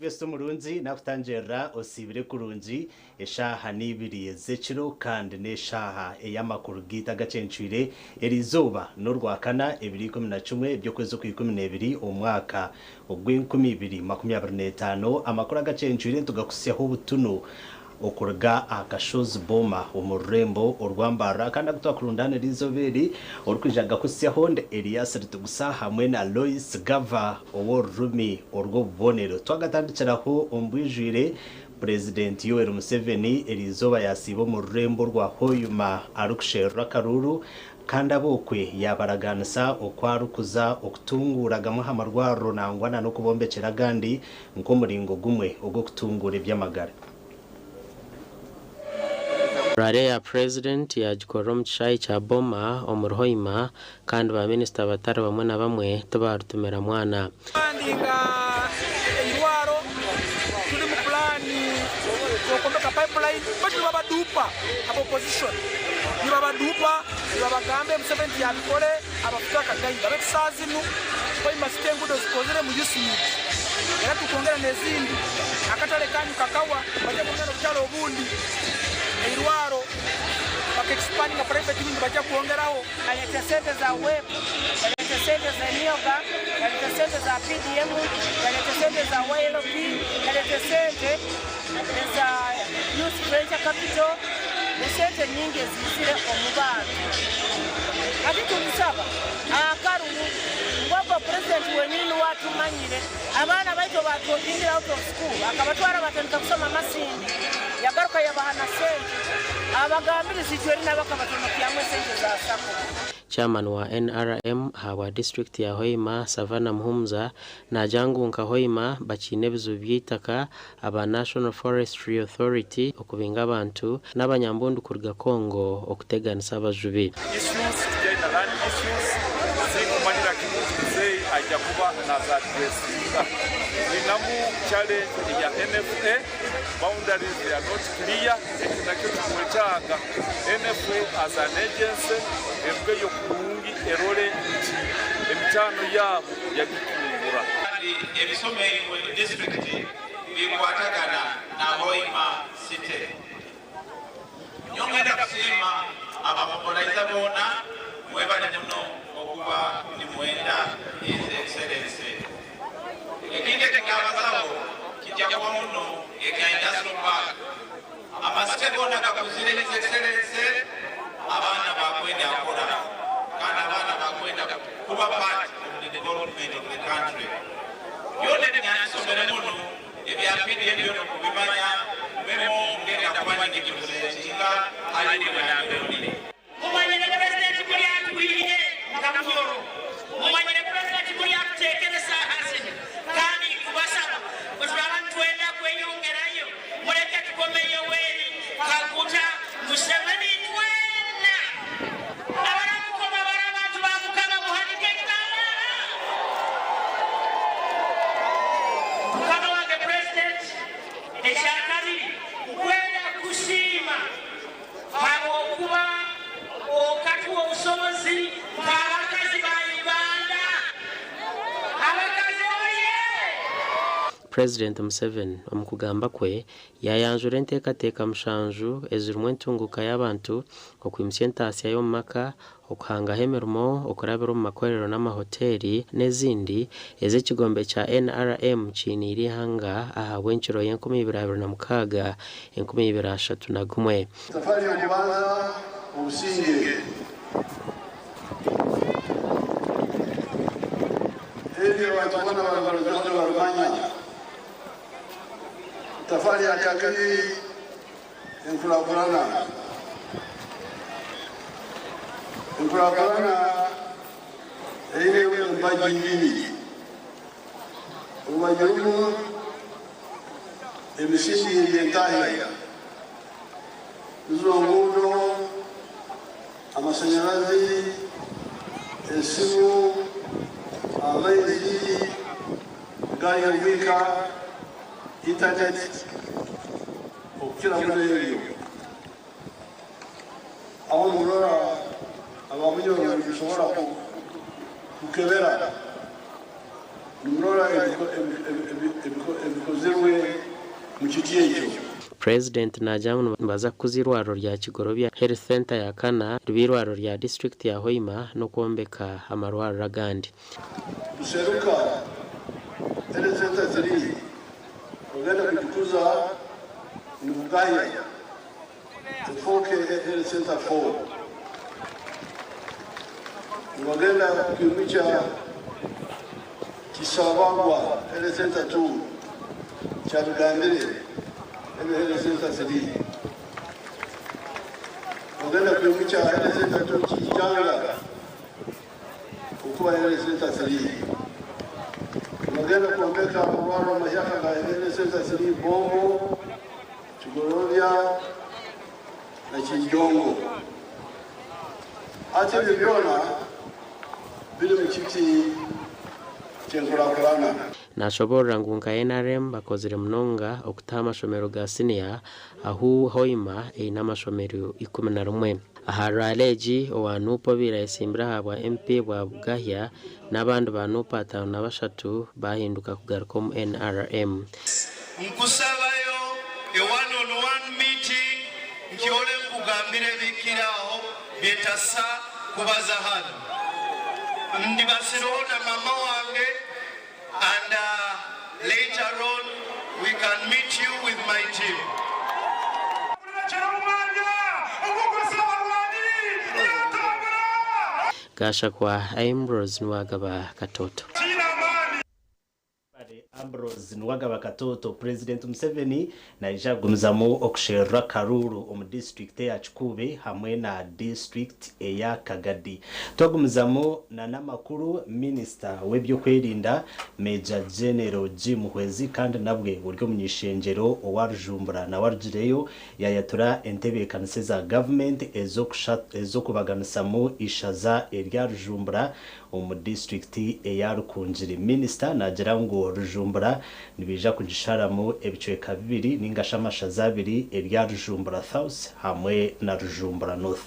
Vesto Murunzi nakutanjera osibire kurunji eshaha nibiri zechiro kandi neshaha eyamakuru gita gacencwire erizoba n'urwakana 2011 byo kwezi ku 12 omwaka ogw'2025 amakuru agacencwire tugakusyaho butuno okurga akashozi boma umurembo urwambara kandi gutwakurundana rizoberi orukwijaga kusyaho nde Elias ritugusa hamwe na Lois Gava owo Rumi urwo bonero twagatandikiraho ombwijire President Yoweri Museveni erizoba yasibo mu rurembo rwa Hoyuma arukushera karuru kandi abokwe yabaraganisa okwarukuza okutunguragamo hamarwaro nangwana no kubombekera gandi nko muringo gumwe ogwo kutungura ibyamagara. Rare ya President ya Jikorom Chai cha Boma omurhoima kandi ba minister batari bamwe na bamwe tubarutumira mwana bandinga indwaro tuli mu plan yokombeka pipeline bati babadupa abo opposition ni babagambe mu 70 ya bikole abafutaka gaida betsazi nu koi masitengudo zikozere mu yusumu era tukongera nezindi akatale kanyu kakawa baje muneno kyalo obundi Irwaro bakexpanding na private wing bacha kuongeraho aleta sente za web aleta sente za nyoga aleta sente za PDM aleta sente za YLP aleta sente za youth venture capital sente nyingi zisire omubano ati tulisaba akaru ngwaba president wenini watu manyire abana baito batwingira out of school akabatwara batandika kusoma masindi yagaruka yabahana sente abagambira sitweri nabakabatuma kyamwe sente za sako. Chairman wa NRM hawa district ya Hoima Savannah Muhumza na jangu nka Hoima bachine bizu byitaka aba National Forestry Authority okubinga abantu n'abanyambundu kurga Kongo okuteganisa abajubi. Ajakuba na za dressing. Inamu challenge ya NFA, boundaries they are not clear. Tunakitu kumwetaga NFA as an agency ebwe yokurungi erole nti emitano yabo yagikungura. Ebisome district bikwatagana na Hoima City. Nyongera kusema abamobiliza bona mwebale muno okuba ni mwenda His Excellency. Ekinde tekabazao kijjakuba muno eka industrial park. Amasitebona kakuzire His Excellency abana bakwenda akola kandi abana bakwenda kuba part of the development of the country. Yone nyansomere muno ebyapidi ebyo kubimanya memo ngenda kubanya kibuzetinga ali wenambe oli. Umanyene president kuli atuiye kamuyoro. Umanyene president kuli atutekereza hasi. Kandi kubasaba kuzaba twenda kwenyongerayo mureke tukomeye weri kakuta Museveni twenda. Abana mukoma abantu bamukama muhanike kala. Mukama wange president ekyakabiri kwenda kusiima abo kuba okatuwa obusobozi abakazi ba Uganda abakazi oye. President Museveni omukugamba kwe yayanjura enteekateeka mushanju ezirimu entunguka y'abantu okwimusya entaasya y'omumaka okuhangaho emirimo okurabira omu makorero n'amahoteri n'ezindi ez'ekigombe kya NRM kiiniire ihanga ahabwa enkiro y'2026 2031. Safari y'okubanza obusinge ebyo abantu bonna barumanya. Safari ya kabiri enkulakulana eyina embajji bbiri. Obubajji obumu emisiri entaahira izo ngudo, amashanyarazi, esimu, amaizi, gari ya wika, internet, okukira muri ebyo. Aho murora abamunyoro bishobora kukebera murora ebikozerwe mu kigiye cyo. President Najangu baza kuzirwaro rya Kigorobya Health Center ya kana rwirwaro rya district ya Hoima no kombeka amarwaro ragandi. Duseruka Health Center 3 ogenda kujikuza ni Bugaya. Tufoke Health Center 4. Ogenda kumicha Kisabagwa Health Center 2. Charugandire Health Center 3. Ogenda kumicha Health Center 2 Kijanga. Ukuwa Health Center 3. Ogenda kuombeka mwana mayaka ga Health Center 3 Bombo, Kigorobya na Kinjongo. Ate bibiona bili mukiti ky'enkulakulana. Nashobora ngunga NRM bakozere mnonga okutama shomero ga senior ahu Hoima n'amashomero 11. Aharaleji owanupo birayisimbira habwa MP bwa Bugahya n'abandi banupa 53 bahinduka kugaruka mu NRM. Nkusabayo a one-on-one meeting nkiole kugambire bikiraho betasa kubaza hano. Ndibasirona mama wange and later on we can meet you with my team. Gasha kwa Ambrose Nwagaba Katoto. Ambrose Nwagaba Katoto, President Museveni naijagumzamo okushera Karuru omu district ya Kikube hamwe na district ya Kagadi. Twagumzamo na namakuru Minister webyo kwerinda Major General Jim Hwezi kandi nabwe buryo munyishengero owarujumbura na warjireyo yayatura entebe kanise za government ezo kubaganisamo ishaza erya rujumbura omu district ya Rukunjiri. Minister nagira ngo Rujumbura nibija kujisharamo ebicweka bibiri ningashamashaza abiri erya Rujumbura South hamwe na Rujumbura North.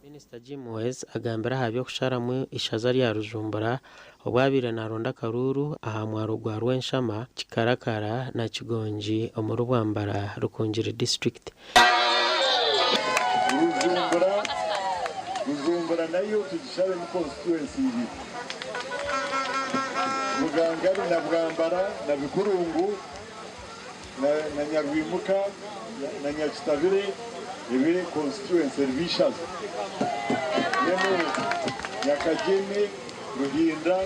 Minister Jim Hwezi agambira habyo kusharamo ishaza rya Rujumbura obwabire naronda Karuru aha mwaro gwa Rwenshama Kikarakara na Kigonji omu Rwambara Rukunjiri district. Rujumbura nayo tujishabe mu constituency ibi. Mugangari na Bwambara na Bikurungu na Nyarwimuka na Nyakitabire ibi constituency bishaza. Nemo Nyakageme, Ruhinda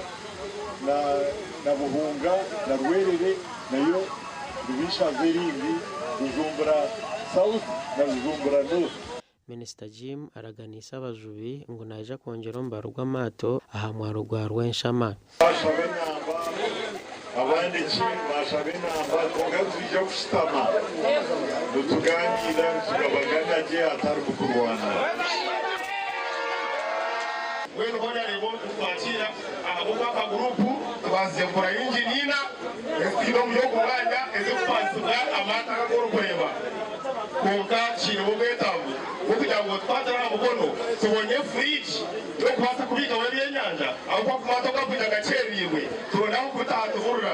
na Buhunga na Rwerere nayo bishaza rimbi Rujumbura South na Rujumbura North. Minister Jim araganisa abajubi ngo naje kongera mbarugwa amato aha mwaro gwa Rwenshama. Bashabe namba abandi ki bashabe namba tugazije kushitama tuganira tugabagana je atari kukurwana. Wenu hoja lebo kufuatia abubaka grupu twaze kora injinina estiro myo kuganya eze kufansuka amata ngorokweba konka chino bogetamu kugira ngo twatara mukono tubonye fridge yo kwasa kubika muri yenyanja aho kwa kumatoka kuja gaceriwe tubonaho kutatuhurira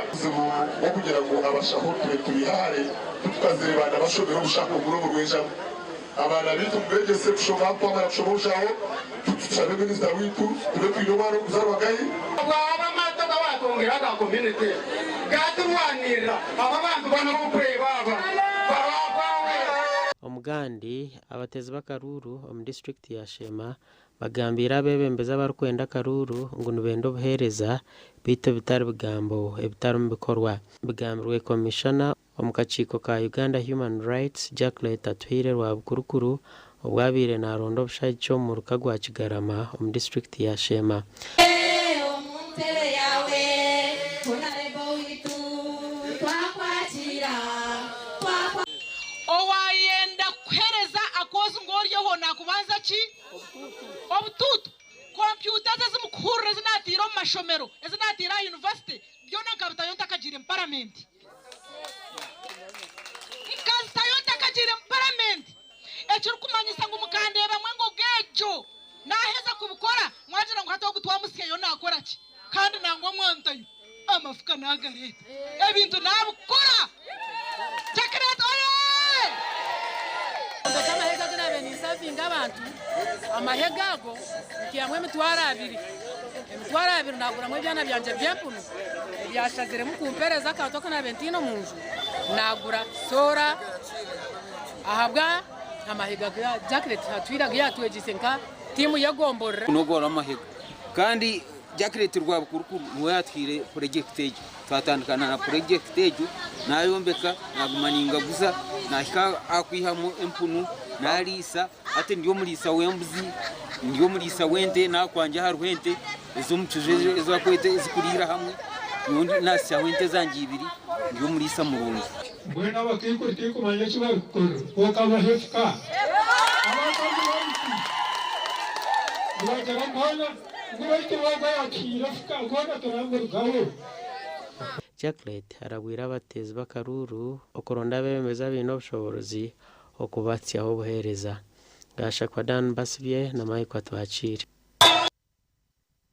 wo kugira ngo abashaho tubihare tukaziribana bashobora gushaka umurongo rw'ejo abana bitu mbegese kushoma kwa barashoboshaho tusabe minister witu tube twirobaro kuzarwagayi aba mata batongera ka community gaturwanira aba bantu bana kupreba Omugandi abatezi bakaruru omu district ya Shema bagambira bebembeza barukwenda Karuru ngo nubendo buhereza bito bitari bigambo ebitari mu bikorwa. Bigambirwe commissioner omukachiko ka Uganda Human Rights Jacqueline Twire rwa Bukurukuru obwabire na rondo bushacho mu rukagwa Kigarama omu district ya Shema. Owayenda oriyo nakubanza ki obututu computer zimukura zinatira mu mashomero zinatira university byona kabutayo ntakagire parliament ikastayo ntakagire parliament ekiri kumanyisa ngo mukande bamwe ngo gejo naheza kubukora mwagira ngo hataho gutwa musikeyo nakora ki kandi nango mwantayo amafuka nagareta ebintu nabukora Jacarete oye amahega ganabe ni savinga abantu amahega ago kiyamwe mitwara abiri nagura mwe byana byanje byempunu byashazire mu kumpereza katoka na 20 munju nagura sora ahabwa amahega ya Jacarete hatwiraga yatwegisenka timu yagomborera kunogora amahega kandi Jacarete rwabukuru mwatwire project twatandukana na project ejo nayombeka nagumaninga guza nashika akwihamo empunu narisa ate ndiyo mulisa wembuzi ndiyo mulisa wente nakwanje haruhente ezo mucujeje ezo akwete zikurira hamwe nundi nasi wente zangi ibiri ndiyo mulisa murundi bwena bakiko tiko manje kibakuru ko kaba hefka Jacarete arabwira abatezi bakaruru okuronda bemeza bino obushobozi okubatsyaho obuhereza gashakwa Dan Basivye na Mike Atwachiri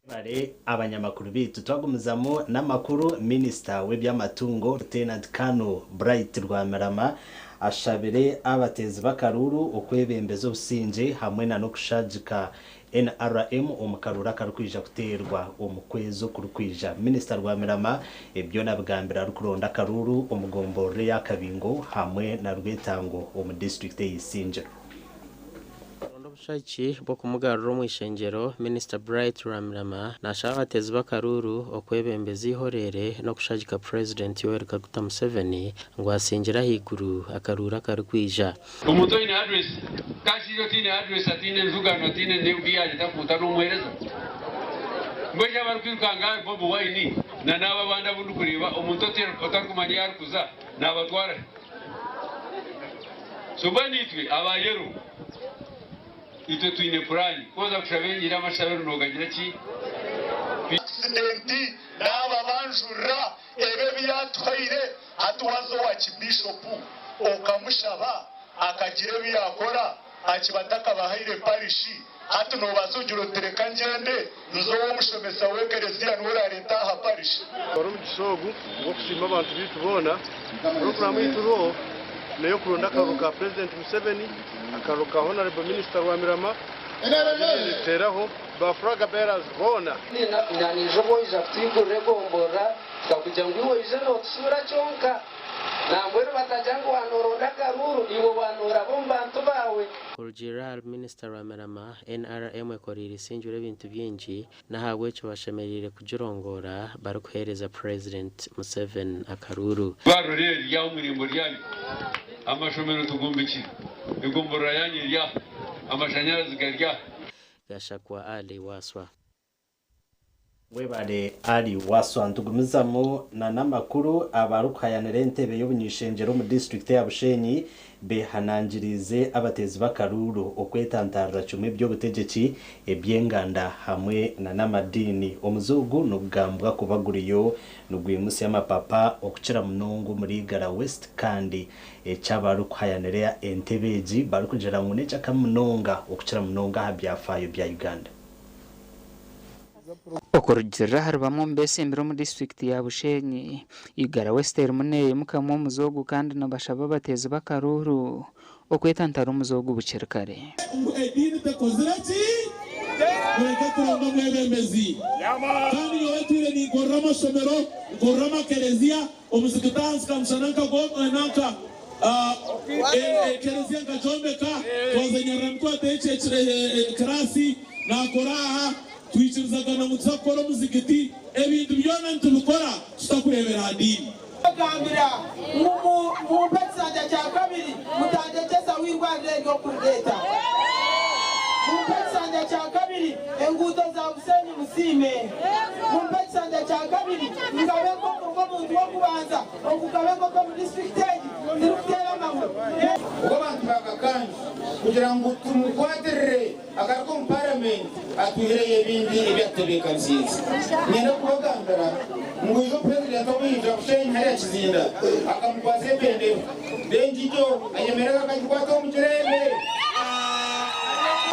bare abanyamakuru bitu twagumuzamo n'amakuru Minister w'ebyamatungo Lieutenant Kano Bright Rwamarama ashabire abatezi bakaruru okwebembeza obusinje hamwe na no kushajika NRM omukarura karukwija kuterwa omukwezo kurukwija Minister Rwamarama ebyo nabwambira rukuronda karuru omugombore yakabingo hamwe na rwetango omu district y'Isinjiro Shaichi bokumugaruro mu ishengero Minister Bright Rwamarama nashaka batezi bakaruru okwebembeza ihorere no kushajika President Yoweri Kaguta Museveni ngo asingira higuru akarura karukwija umuto ine address kashiyo tine address atine nzugano tine neudia takuta no mwereza ngoja barukanga bobo waini na naba banda bundu kuriba omuntu otakumanya yarukuza nabatwara sobanitwe abayero ito tuine purani koza kushabengira amashabero nogagira ki presidenti naba banjura ebe byatwaire atuwazo wa kibishopu okamushaba akagire byakora akibataka bahire parishi hatu no basujuro tereka ngende nzowo mushomesa wekerezia nwera leta ha parishi Barumu gishogu ngo kushima abantu bitubona program yituro neyo kuronda karuka President Museveni akaruka Honorable Minister Rwamarama teraho ba flag bearers bona na nijobo iza tiko regombora kakujangwiwe iza no kusura chonka na mbwero batajangu wanoronda karuru iwo wanora bombantu bawe General Minister Rwamarama NRM ekorira sinjure bintu byinji nahabwe cyo bashemerire kujurongora barukuhereza President Museveni akaruru baroreri ya umurimbo ryani amashomero tugumbiki igombora yanyi ya amashanyarazi garya gashakwa Ali Waswa webare Ali Waswa ntugumizamo na namakuru abarukayanire ntebe y'obunyishengero mu district ya Bushenyi behanangirize abatezi bakaruru okwetantarira cyume byo butegeki ebyenganda hamwe na namadini omuzugu nugambwa kubaguriyo nugwimusi y'amapapa okukira munongo muri Gara West kandi cyabarukayanire entebeji barukujera mu necha kamunonga okukira munonga habyafayo bya Uganda okorujira haribamo mbese imbere mu district ya Bushenyi Igara Western muneye mukamo umuzogu kandi nabashaba bateze bakaruru okwetantara umuzogu bucerkare edini tekozirati mureke turongo mwebembezi kandi yowe tuire ni gorama somero gorama kerezia omusikitansi kamshananka nanka kerezia nkajombeka twazenyara mtu ateche krasi na koraha twiciruzagana mutsakora muzigiti ebintu byona ntubikora tutakurebera hadini kambira mu petsanja cya kabiri mutanjekeza w'irwanire ryo kureta mu petsanja cya kabiri enguto za Busenyi Musime mu petsanja cya kabiri ngabeko ko muntu wo kubanza okugabeko ko mu district ndikutera mamu abantu kandi kugira ngo tumukwadirire agaruka mu parliament atuhereye ibindi ibyatebeka nziza nyina kubagandara ngo ijo president w'ija Hussein hari kizinda akamukwaze pendero benjijo ayemerera akagikwata mu kirere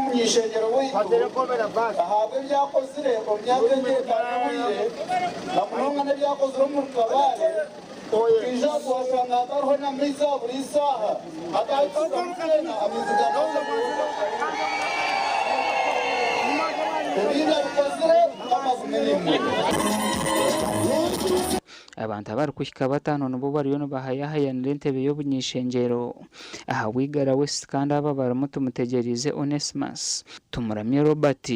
mwishengero ahabwe ibyakoze irembo myaka ngerekanabuye namunonga n'ibyakoze uri mu kabare ija kuhasanga hariho na miza buri saha agahita mukena amizigana ibindi abikozire amagume n'imwe abantu abari kuhika batano nibo bariyo nibahayahayanira entebe y'obunyishengero aha wigara west kandi aba baramutumutegereze Onesimus tumuramye Robert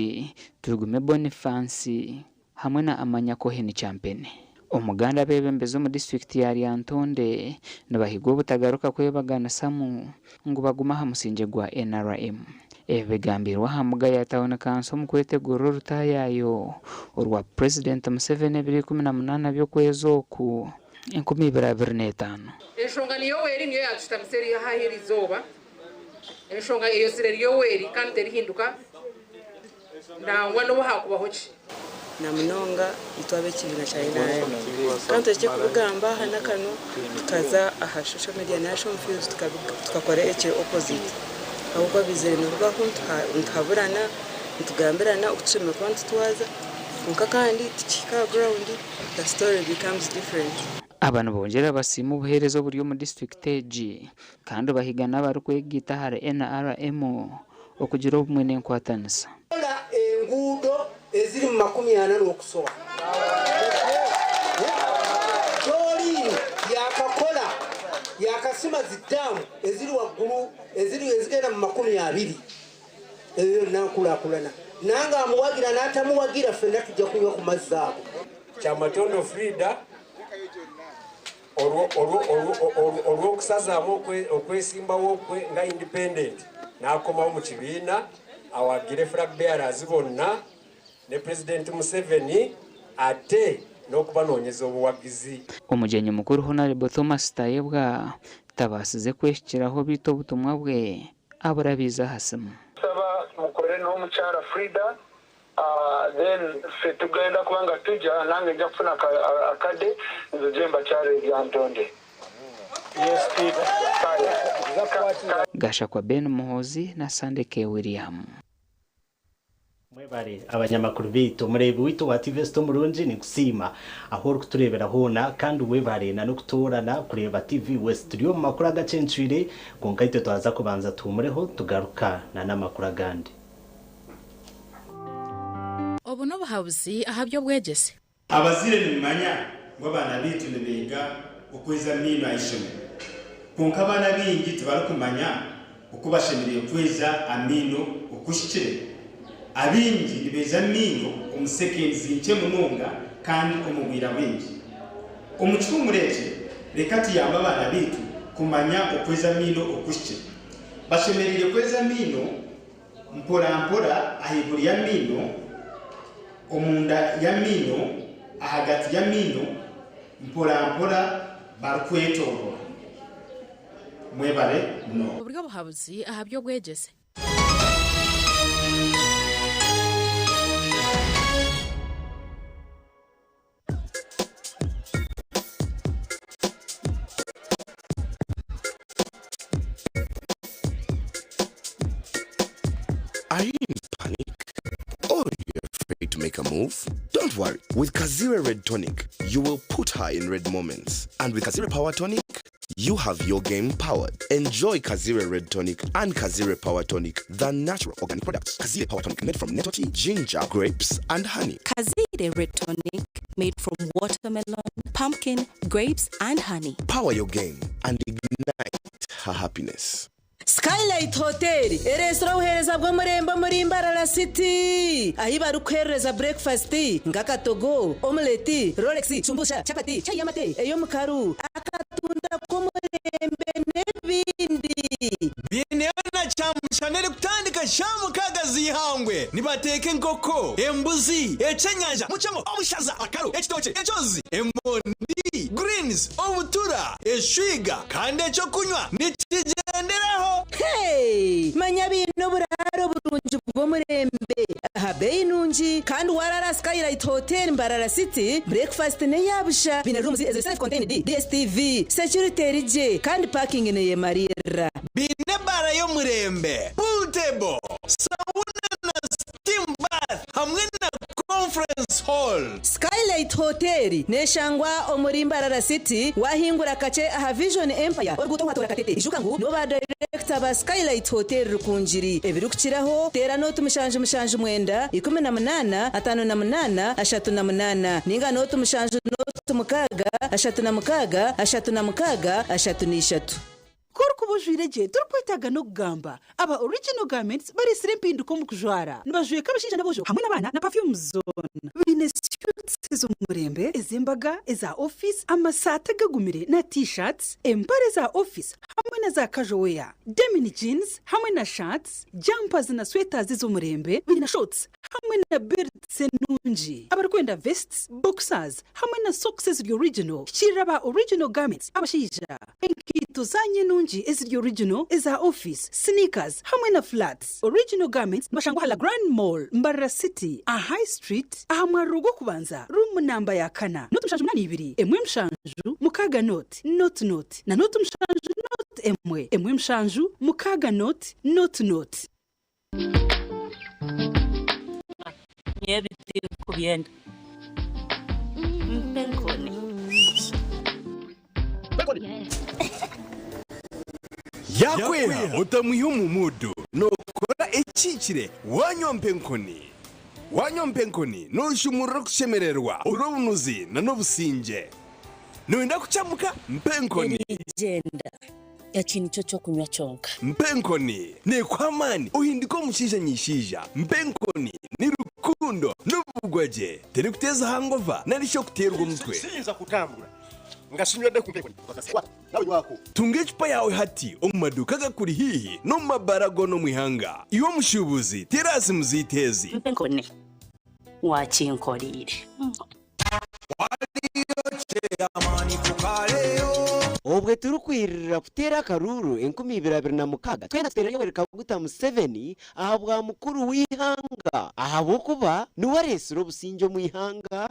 turugume Boniface hamwe na Amanyako Heni Champene umuganda bebembeze mu district ya Lyantonde nabahigwa butagaruka kwebagana samu ngo baguma hamusinje gwa NRM ebegambirwa hamuga yatawona kanso mu kwetegura rutayayo urwa President Museveni 2018 byokwezo ku 2025 enshonga niyo weri niyo yatutamiseri hahiri izoba enshonga iyo sireriyo weri kandi terihinduka nangwa no hakubahoki namunonga itwabe kibina cyane kandi cyo kugamba hanakano tukaza aha social media national fields tukakora eke opposite ahubwo bizere nuvuga ko ntaburana ntugambirana utume konti twaza kandi tikika ground the story becomes different. Abantu bongera basima ubuherezo buri mu district G kandi bahigana bari kwegita hari NRM okugira ubumwe n'enkwatanisa engudo eziri mu 40 n'okusoba tori yakakola yakasima zidamu eziri waggulu ezigenda mu 20 eyo nakulakulana nanga amuwagira n'atamuwagira fenna tujja kunywa ku mazzi ago Kyamatondo Frida olw'okusazaamu okwesimbawo okwe nga independent n'akomawo mu kibiina awagire flag bearers bonna ne President Museveni ate n'okubanoonyeza obuwagizi. Omugenyi mukuru Honorable Thomas Tayebwa tabasize kweshyikiraho bito obutumwa bwe aburabiza hasimu saba mukorere n'omukyala Frida then fe tugenda kubanga tujja nange nja kufuna akade nzo jemba kyale Lyantonde. Gasha kwa Ben Muhozi na Sandeke William. Mwebare abanyamakuru bito murebi wito wa TV Sto Murunji ni kusima aho kuturebera hona kandi webare na no kutorana kureba TV West Studio mu makuru agacencire konkaite twaza kubanza tumureho tugaruka na namakuru agandi. Obu no bahabuzi ahabyo bwegese abazire nimanya ngo abana bitu nebega ukweza mino ayishome konka abana bingi tubarukumanya uko bashemiriye kweza amino ukushikire abingi nibeza mino umusekenzi nce mununga kandi umubwira bingi umucumureke rekati yamba abana bitu kumanya ukweza mino ukushikire bashemiriye kweza mino mpora ahiburi ya mino omunda ya mino ahagati ya mino mpora barkwetoro mwebare no uburyo buhabuzi ahabyo bwegese Are you in panic? Or you're afraid to make a move? Don't worry. With Kazire Red Tonic, you will put her in red moments. And with Kazire Power Tonic, you have your game powered. Enjoy Kazire Red Tonic and Kazire Power Tonic, the natural organic products. Kazire Power Tonic made from netoti, ginger, grapes, and honey. Kazire Red Tonic made from watermelon, pumpkin, grapes, and honey. Power your game and ignite her happiness. Skylight Hotel, restaurant uhereza bwo murembo muri Mbarara City. Ahi barukhereza breakfast, ngaka togo, omelette, Rolex, chumbusha, chapati, chai yamate, eyo mukaru, akatunda ko murembe nebindi. Bineana chamushanere kutandika shamu kagazi hangwe. Nibateke nkoko, embuzi, echenyaja, muchamo, obushaza, akaru, ekitoche, echozi, emondi, greens, obutura, eshwiga, kandi echo kunywa, nikigenderaho. Hey, nimumanya bino buraro burungi bw'omurembe aha bei nungi kandi warara Skylight Hotel Mbarara City breakfast ne yabusha bine rooms as self contained DSTV security rije kandi parking ne yemarira bine bara yo murembe pool table sauna na steam bath hamwe na conference hall. Skylight Hotel neshangwa omuri Mbarara City wahingura kace aha Vision Empire oruguto watora katete ijukangu no ba director ba Skylight Hotel rukunjiri ebirukiraho tera no tumushanje mwenda 18 58 38 ninga no tumushanje no tumukaga 36 kubujwireje turkwitaga no kugamba aba original garments bari sirempi ko mukujwara nibajwe kabishija nabojo hamwe nabana na perfume zone bine suits zo murembe ezimbaga eza office amasata gagumire na t-shirts empare za office hamwe na za casual wear denim jeans hamwe na shirts jumpers na sweaters zo murembe bine shorts hamwe na belts nunji abarkwenda vests boxers hamwe na socks is original shiraba original garments abashija enkito zanye nunji is the original is our office sneakers hamwe na flats original garments bashangwa hala Grand Mall Mbarara City a High Street ahamwarugo kubanza room namba ya kana notu mshanju mnani ibiri emwe mshanju mukaga note na notu mshanju note emwe mshanju mukaga note yebi kubyenda Mpenkoni yakwera utamuha umudu nokora ekikire wanyompenkoni nushumura kushemererwa urobunuzi na nobusinge nuenda kuchamuka mpenkoni legenda yakintu cyo kunywa cyonka mpenkoni ne kwamani uhindiko mushija nyishija mpenkoni ni rukundo n'ubugwaje teri kuteza hangova narisho kuterwa umutwe sinza kutambura ngashimira de kumpenkoni bakaswa nawe wako tunge icupa yawe hati omumaduka gakuri hihi no mabarago no mwihanga iyo mushubuzi terasi muzitezi mpenkoni wakinkorire obwe turukwirira kutera karuru 2026 twenda tera yowereka guta mu 7 ahabwa mukuru wihanga ahabo kuba nuwaresiro businjo mwihanga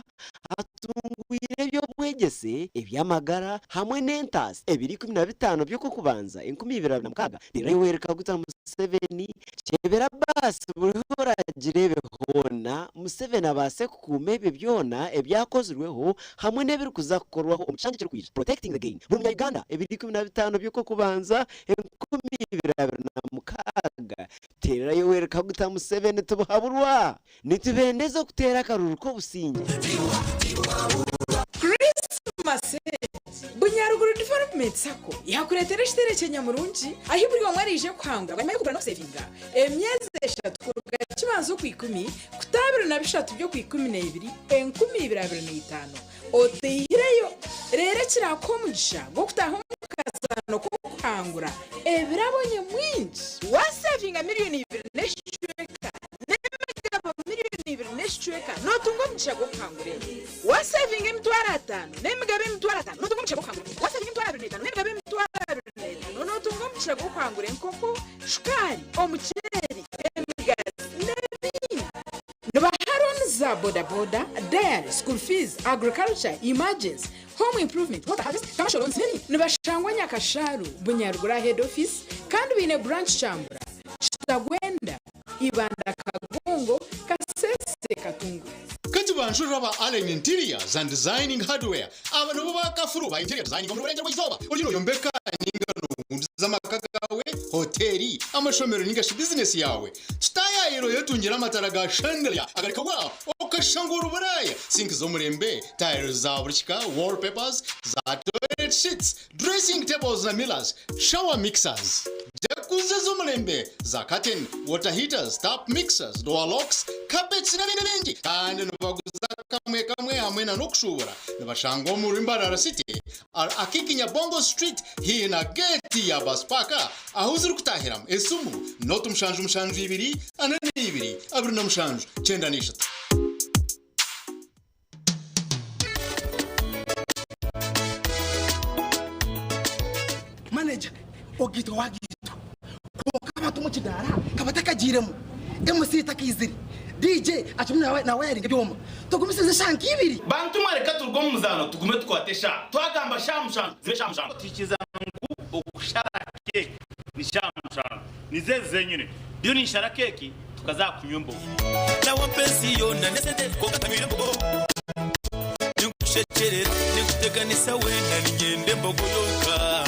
atungwire byo bwegese ebyamagara hamwe n'entas ebiri 15 byo kubanza 2026 tera yowereka guta mu 7 chebera bas burihora jirebe hona mu 7 abase kukumebe byona ebyakozweho hamwe n'ebiri kuzakorwaho umucanje cyo kwija protecting the game mu Uganda ebiri 15 byo kubanza 2026 tera yowereka guta mu 7 tubuhaburwa nitubendeza kutera karuru ko businge Christmas Bunyaruguru development sako yakuretera shiterekenya murunji ahiburiwa mwarije kwanga bamaye kugura no savinga emyeze 3 kuruga kibanzo ku 10 kutabira na bishatu byo ku 12 2025 otehireyo rero kirakomugisha go kutaho mukazano ko kwangura ebirabonye mwinji wa savinga miliyoni 2 neshweka nemegaba miliyoni 2 neshweka notungo mchago kwangure wa savinga mitwara 5 nemegaba mitwara 5 notungo mchago kwangure wa savinga mitwara 5 nemegaba mitwara 5 notungo mchago kwangure nkoko shukari omucheri emigazi nebindi za boda dairy school fees agriculture emergency home improvement water harvest kama shoro nzini nibashangwa Nyakasharu Bunyaruguru head office kandi bine branch chambura Kitagwenda Ibanda Kagongo Kasese Katungu kati banjura ba Allen Interiors and Designing Hardware abantu bakafuru ba interior designing mu burenge bw'izoba urino yombeka ningano z'amakagawe hoteli amashomero ningashi business yawe tutayayiro yotungira amatara ga chandelier agarika wa okashangura uburaya sink zo murembe tiles za burika wallpapers za toilet sheets dressing tables na millers shower mixers jakuze zo murembe za curtain water heaters tap mixers door locks carpets na bintu kandi nubaguza kamwe hamwe na nokushubura nabashangwa mu Mbarara City akikinya Bongo Street hina gate ya Baspaka ahuzuru kutahira esumu notu mshanju 2 anane 2 abiruna mshanju 9 manager ogito wagito kwa kama mu kidara kabatakagiremo MC takiziri DJ achumuna nawe yaringa byoma tugumisize shanki ibiri bantu mwareka turwo mu muzano tugume twatesha twagamba shamushan zibe shamushan tikiza ngo okushara keke ni shamushan nizeze nyine byo ni shara keke tukazakunyumbo na wapenzi yona nesete ko katamire mbogo nyushechere nikuteganisa wenda ningende mbogoyoka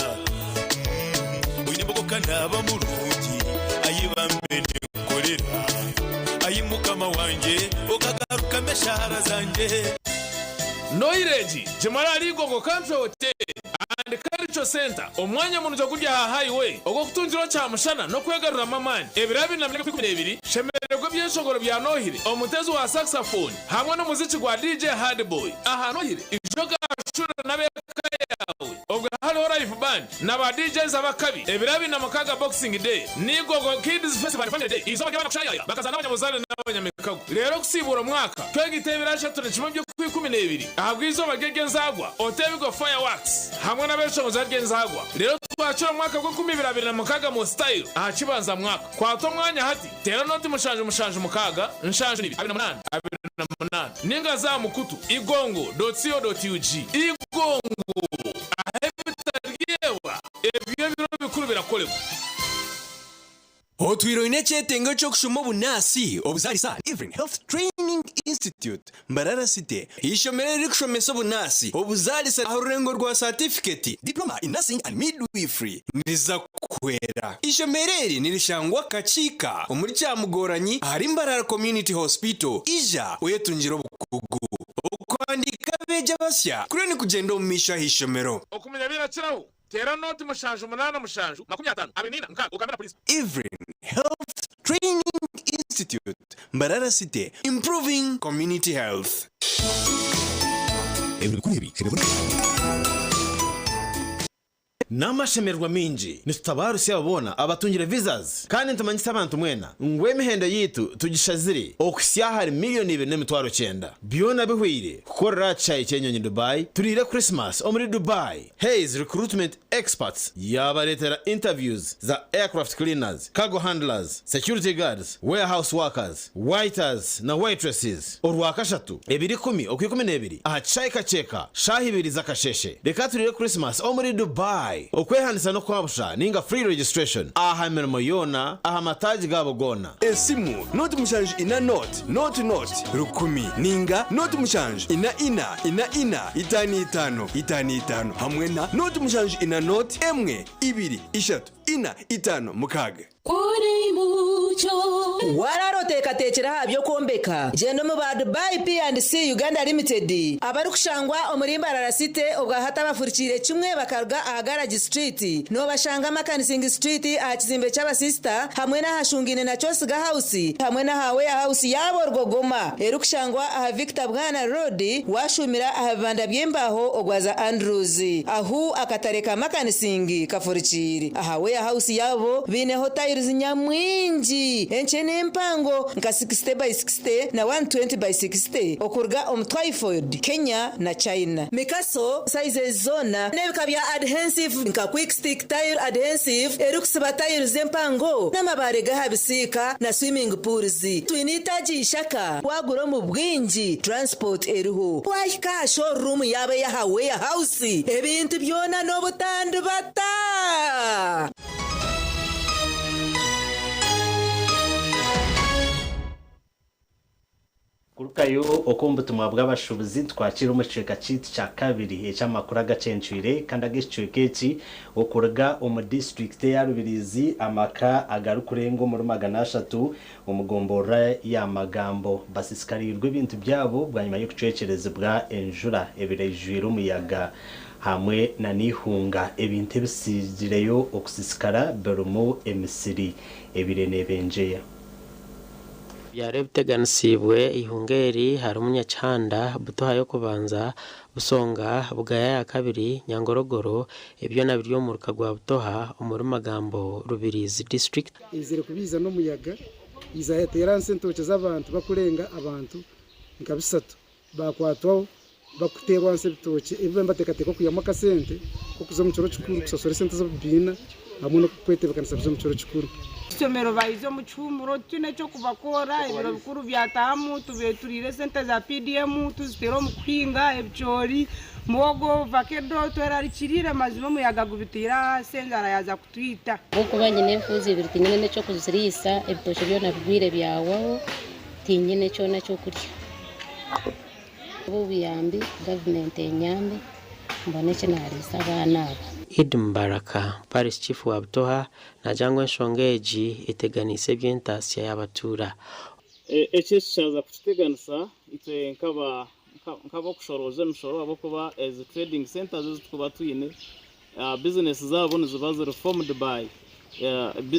uyine mbogo kanaba mu rugi ayibambene korera ayimukama wanje okagaruka meshara zanje Noireji Jemarari Gogo Country Hotel and Cultural Center omwanya muno kujya highway ogo kutunjiro cha mushana no kwegarura mamani ebirabi na 2022 shemererwa byeshogoro bya Nohire omutezi wa saxophone hamwe no muziki gwa DJ Hardboy aha Nohire ijoga shura nabeka yawe obwo halo live band na ba DJs abakabi ebirabi na mukaga boxing day ni Gogo Kids Festival Family Day izo bagaba kushaya bakazana abanyamuzale n'abanyamikago rero kusibura mwaka twegitebera shatone kimwe byo 12 ahabwizo bagege nzagwa otebigo fireworks hamwe n'abesho muzarye nzagwa rero twacura mwaka gwo 2022 mukaga mu style aha kibanza mwaka kwato mwanya hati tera noti mushanje mukaga nshanje ni 28 ninga za mukutu igongo.co.ug igongo ahebitariyewa ebyo biro bikuru birakolewa Otwiro inechetengo chokushuma bunasi obuzalisa Evelyn Health Training Institute Mbarara City ishomere rikushomesa bunasi obuzalisa arurengo rwa certificate diploma in nursing and midwifery niza kwera ishomere nirishangwa kachika omuri cyamugoranyi hari Mbarara Community Hospital ija wetunjiro bukugu okwandika beja basya kureni kugenda omumisha hishomero okumenya birakiraho tera noti mushanje 8 mushanje 25 abinina nka ukamera police Evelyn Health Training Institute Mbarara City improving community health Namashemerwa minji nitutabaru syabona abatungira visas kandi ntumanyisa abantu mwena ngwe mihendo yitu tugishazire okusya hari miliyoni 2.9 biona bihwire kukorera chai cyenyonyi Dubai turire Christmas omuri Dubai Hayes recruitment experts yabaretera interviews za aircraft cleaners cargo handlers security guards warehouse workers waiters na waitresses orwakashatu 210 okwikomene aha chai kacheka shahibiri zakasheshe reka turire Christmas omuri Dubai okwehanisa no kwabusha ninga free registration aha mirimo yona aha mataji gabo gona esimu noti mushanje ina note rukumi ninga noti mushanje ina itani hamwe na noti mushanje ina note emwe 2 3 4 5 mukaga Kuri mucho wararoteka tekera habyo kombeka jeno mu ba Dubai P&C Uganda Limited abari kushangwa Mbarara City obwa hata bafurikire kimwe bakarga aha Garage Street no bashanga Makanising Street aha kizimbe cy'aba sister hamwe na hashungine na Chosiga House hamwe na hawe house yabo Rwogoma eri kushangwa aha Victor Bwana Road washumira aha banda byembaho ogwaza Andrews ahu akatareka Makanising kafurikire aha we house yabo bine hotel zinyamwingi enchene mpango nka 60 by 60 na 120 by 60 okurga Twyford Kenya na China Mikaso size zona nebikabya adhesive nka quick stick tire adhesive erukusiba tire zempango namabare gahabisika na swimming pools twinitaji shaka waguro mu bwingi transport eriho wahika showroom yabe ya hawe house ebintu byona no butandu bata kurukayo okumba tumwabwa abashubuzi twakira umuceka cyiti cya kabiri cy'amakuru agacencuire kandi agicwekeci okuruga mu district ya Rubirizi amaka agarukurengo muri 300 umugombora ya magambo basisikarirwe ibintu byabo bwanyuma yo kucekereza bwa enjura ebirejwira umuyaga hamwe na nihunga ebintu bisigireyo okusisikara berumo emisiri ebirene benjeya byare biteganisibwe ihungeri hari umunyacanda butoha yo kubanza busonga bugaya ya kabiri nyangorogoro ibyo nabiryo mu rukagwa butoha umuri magambo Rubirizi district izere kubiza no muyaga izahetera nsentoke z'abantu bakurenga abantu nkabisatu bakwatwaho bakuterwa nsebitoke ibyo mbatekateko kuyamo kasente ko kuza mu cyoro cy'ukuru gusosora sente zo bina hamwe no kwetebekana sabyo mu cyoro cy'ukuru isomero bayizo mu cyumuro tune cyo kubakora ibiro bikuru byatamu tubeturire sente za PDM tuzitero mu kwinga ebyori mogo vakedo twerarikirire mazimo muyaga gubitira senzara yaza kutwita boko banyine mfuzi ibiro tinyine cyo kuzirisa ebitosho byo nabwire byawaho tinyine cyo na cyo kurya bo biyambi government enyambi mbone kinarisa abana Eid Mbaraka Paris Chief wa Butoha na jangwe nshongeji iteganise by'intasiya y'abatura ekishaza kutiteganisa ite nkaba kushoroje mishoro abo kuba as trading centers kuba tuyine business zabo nizibaze reformed by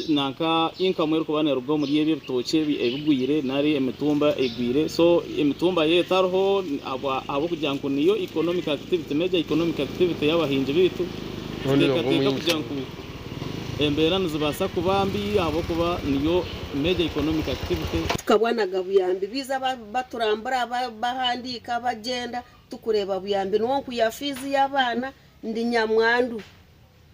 nanka income yo kubana rugo muri yebye bitoke ebigwire nari emitumba egwire so emitumba yetarho abo kujyanko niyo economic activity major economic activity y'abahinje bitu teka kujyanko embera nizibasa kubambi abo kuba niyo major economic activity tukabwana gabuyambi biza baturambura bahandika bagenda tukureba buyambi no kuyafizi y'abana ndi nyamwandu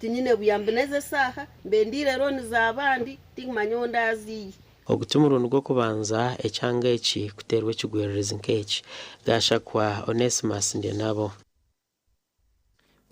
tinyine buyambi neze saha mbendire roni za abandi tingmanyonda aziye Ogutuma rwo kubanza ecyanga eki kuterwe kigwerereza nkeki gashakwa Onesimus ndi nabo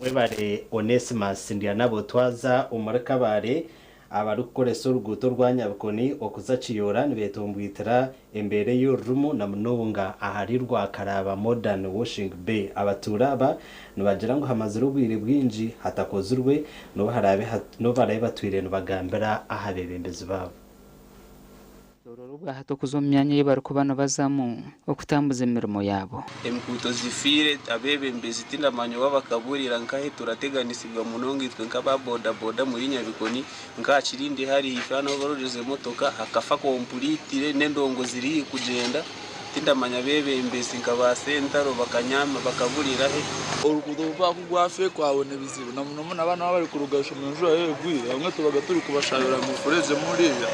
webare Onesimus ndi nabo twaza umureka bare abarukoreso ruguto rwa Nyabukoni okuzaciyora nibetumbwitira embere y'urumu na munonga ahari rwa Karaba Modern Washing Bay abaturaba nubagira ngo hamaze rubwire bwinji hatakozurwe no barabe batwire nubagambira ahabebembezi babo Rubwa hato kuzo myanya y'abaruko bano bazamu okutambuza imirimo yabo emkuto zifire abebembezi tindamanyo babakaburira nkahe turateganisibwa munongo itwe nkaba boda muri Nyabikoni nkakirindi hari hifana barogeze motoka akafa kompulitire nendongo ziri kugenda tindamanya bebembezi nkaba sentaro bakanyama bakaburira he urukudo bakugwafe kwawe nebizibu namuno nabana bari kurugasha mu njo yegwire bamwe tubaga turi kubashayira mu foreze muri ya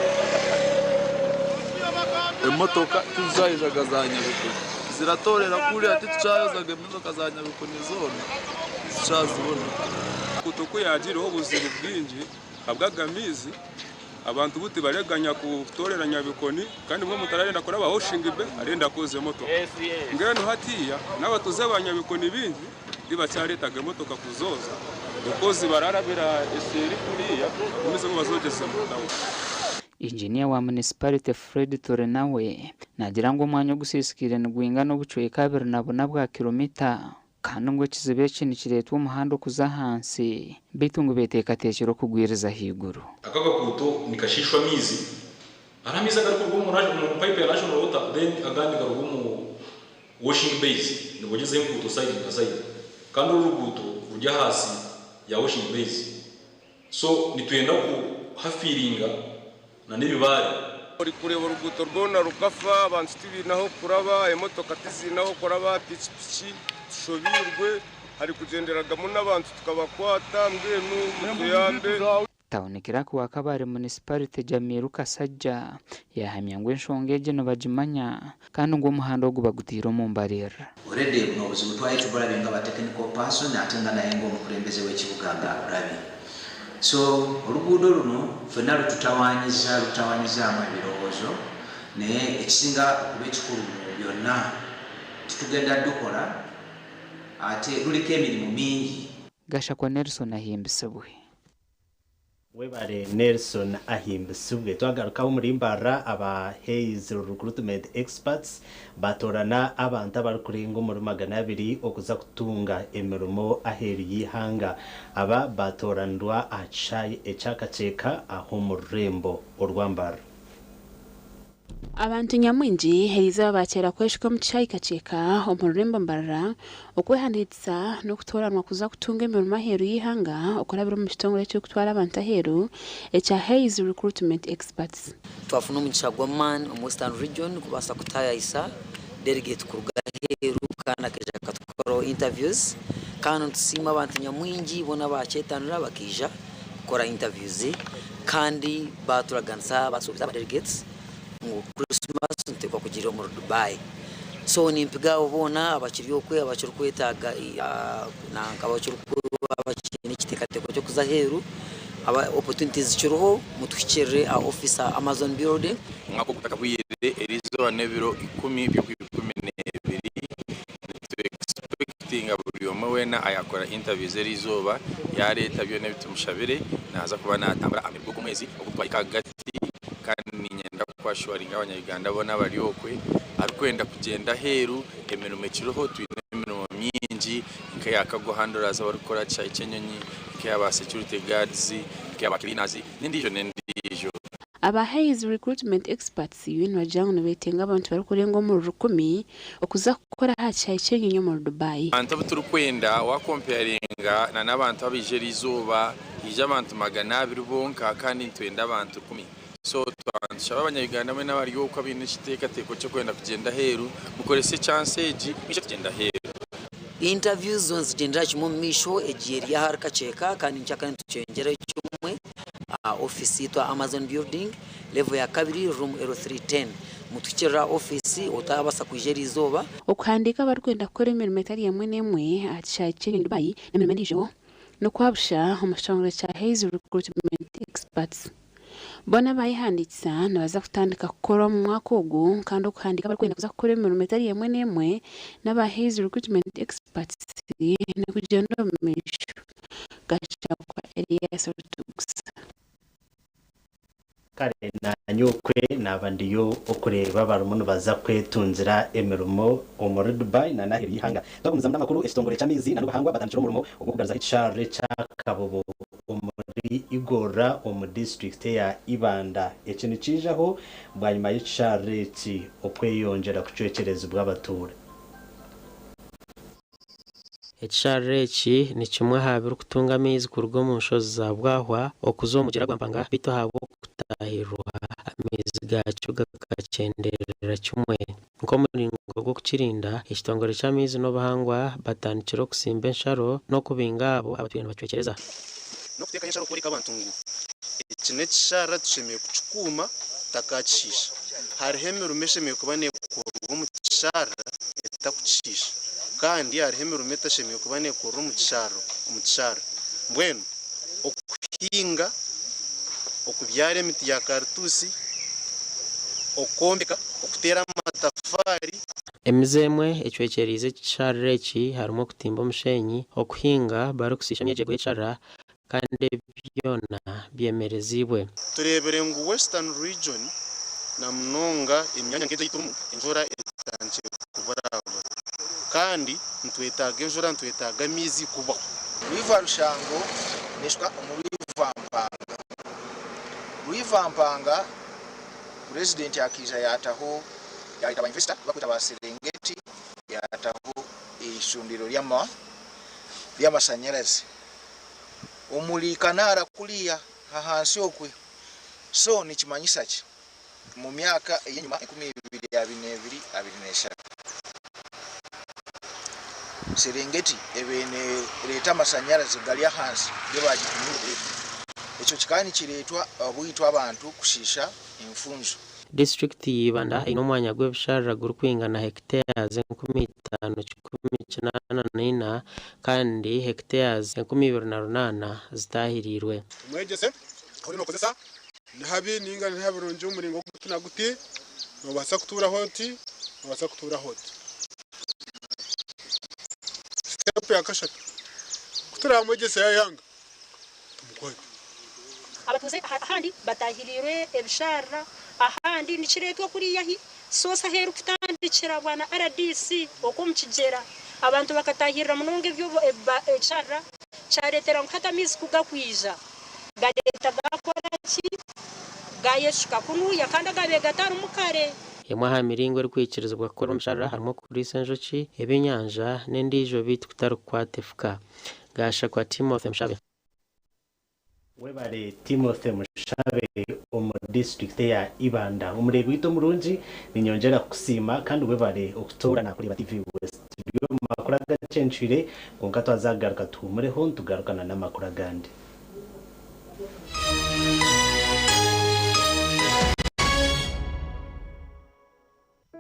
emotoka tuzayijaga za Nyabikoni ziratorera kuri ati tucayozaga imodoka za Nyabikoni zone zicazibona kutuko yagiriho ubuzima bwinji abwagamizi abantu buti bareganya kutorera Nyabikoni kandi mwe mutararenda kora bahoshinga be arenda koze moto ngeno hatiya n'abatuze abanyabikoni bingi dibacyaretaga motoka kuzoza dukozi bararabira eseri kuriya umeze ngo bazogeze mu tawo Engineer wa municipality Fred Tore nawe nagira ngo umwanya gusisikire n'gwinga no bucuye kabiri nabona bwa kilomita kandi ngo kizibe kintu kiretwa umuhanda kuza hansi bitungo beteka tekero kugwiriza higuru akaga kuto nikashishwa mizi aramiza garuko mu pipe ya national water then agandi garuko mu washing base nibogeze imputo side na side kandi uruguto rujya hasi ya washing base so nitwenda ku hafiringa na nibibari uri kureba uruguto rwona rukafa abantu tibinaho kuraba emotoka tizinaho kuraba pichi shobirwe hari kugenderagamo n'abantu tukabakwata mbenu mutuyande taonekera ku wakabare municipality Jamiru Kasajja yahamya ngo enshongeje no bajimanya kandi ngo umuhanda wo bagutira mu mbarira already no buzibu twaye tubara benga ba technical person atenga na yengo mukurembeze w'ekibuganga urabi so urugudo runo fenalo tutawanyiza mu birozo ne ekisinga kubekikuru byonna tutugenda dukora ate ruliko emirimu mingi gasha kwa Nelson ahimbisebwe webare Nelson ahimbisubwe twagaruka muri mbara aba Hayes recruitment experts batorana abantu abarukurengo muri 200 okuza kutunga emirimo aheri yihanga aba batorandwa achaye echakacheka aho mu Rembo urwambara abantu nyamwinji heriza bakera kweshika mu cyayikaceka omurembo mbarara okwehanditsa no kutoranwa kuza kutunga emirimo aheru yihanga okorabira mu kitongole cyo kutwara abantu aheru echa Hayes recruitment experts twafuna umugisha gwa man mu Western region kubasa kutaya isa delegate kuruga heru kana keja katukoro interviews kana tusima abantu nyamwinji bona bacetanira bakija kora interviews kandi baturagansa basubiza delegates mu Christmas ntekwa kugira mu Dubai so nimpiga ubona abakiriyo kwe abakiri kwetaga na abakiri abakini kitekateko cyo kuza heru aba opportunities chiroho mutwikirire a officer Amazon building mwako kutaka buyire erizo nebiro 10 byo 12 expecting buri umwe wena ayakora interviews erizoba yareta byo nebitumushabire naza kuba natambara amirwo ku mwezi okutwayika gati kandi ninyenda kwashwaringa abanyarwanda bona bari okwe arikwenda kugenda heru emirimo kiroho twine emirimo myingi nkayakago handlers abarukora cha icyenyonyi nk'aba security guards nk'aba cleaners n'indijo aba Hayes recruitment experts yini wajangu betenga abantu bari kurenga mu 10 okuza gukora hacha icyenyonyi mu Dubai abantu turukwenda wa comparinga na nabantu abijeri izuba ije abantu 200 bonka kandi twenda abantu 10 so twanshaba abanyarwanda mwe n'abari uko abintu kiteka teko cyo kwenda kugenda heru mukorese chance eji nicyo tugenda heru interviews zonse gendera kimwe misho ejeri ya harka cheka kandi nchaka ntucengera cyumwe office yitwa Amazon building level ya 2 room 0310 mutukira office utabasa kujeri izoba ukandika barkwenda gukora imirimo itari yamwe nemwe acyakiri Dubai n'imirimo ndijo no kwabusha amashangwe cha Hayes recruitment experts bona bayihanditsa nabaza kutandika gukora mu mwaka ugu kandi ukandika barkwenda kuza gukora imirimo itari yamwe nemwe n'aba Hayes recruitment experts no kugenda misho gacha kwa Elias Ortugsa kare na nyukwe nabandiyo okureba barumuntu baza kwetunzira emirimo muri Dubai na nahiri hanga twakomeza n'amakuru estongore cyamizi na ruhangwa batanchira umurimo ukugarza icare cyakabobo muri Igora mu district ya Ibanda ikintu cijaho bwanyuma y'icare ci okweyongera kucyekereza bw'abatura Echareki ni kimwe habiri kutunga amezi ku rugo mu nshozi za bwahwa okuzomugira gwambanga bito habo kutahirwa amezi gacu gakacenderera kimwe nko muringo gwo kukirinda ishitongore cy'amizi no bahangwa batanikiro kusimba ensharo no kubinga abo abatwene bacwekereza no kuteka ensharo kuri kabantungu ikine cyara tushemeye kucukuma takacisha hari hemero meshemeye kubane ko mu cyara etakucisha kandi harihemero metashemeye kubane ko mu cyaro mbwenu okuhinga okubyare miti ya kartusi okombeka okutera amatafari emizemwe ecwekerize cyareki harimo kutimba omushenyi okuhinga barukusisha nyegego y'ecara kandi byona byemerezibwe turebere ngo Western region na mnonga imyanya ngeje yitumu imvura etanche kubaraba kandi ntwetaga enjura ntwetaga mizi kuba Riva Rushango nishwa Ruivampanga president yakija yataho yaita investor bakwita ba Serengeti yataho ishundiro ly'amashanyarazi omuli kanara kulia hahansi okwe so nikimanyisa ki mu myaka eyenyuma 2022 Serengeti ebene leta amashanyarazi gali ahansi byebagikumire ekyo kikani kiretwa obuyitwa abantu kushisha imfunzo district y'Ibanda ino mwanya gw'ebishara gurukwingana hectares 15,19 kandi hectares 28 zitahirirwe mwegese kuri nokozesa nahabi ninga ntabironje umuringo gutuna guti no basa kutura hoti step ya kashatu kutura mwegese yanga tumukwete abatuze ahandi batahirire ebishara ahandi nikiretwa kuri yahi sosa heru kutandikira bwana RDC oko mukigera abantu bakatahirira munonge byo echara charetera nkatamizi kugakwija gadeta gakora ki gayeshuka kunuya kandi gabe gatari mukare yemwe ha miringo rikwikirizwa gukora umushara harimo kuri Senjoki ebinyanja n'endijo bitu kutarukwatefuka gasha kwa Timothy Mshabe webare Timothy Mushabe mu district ya Ibanda umurego wito murunji ninyongera kusima kandi webare okutora na kuri TV West studio makuru agacencire konka twazagaruka tumureho tugarukana n'amakuru agandi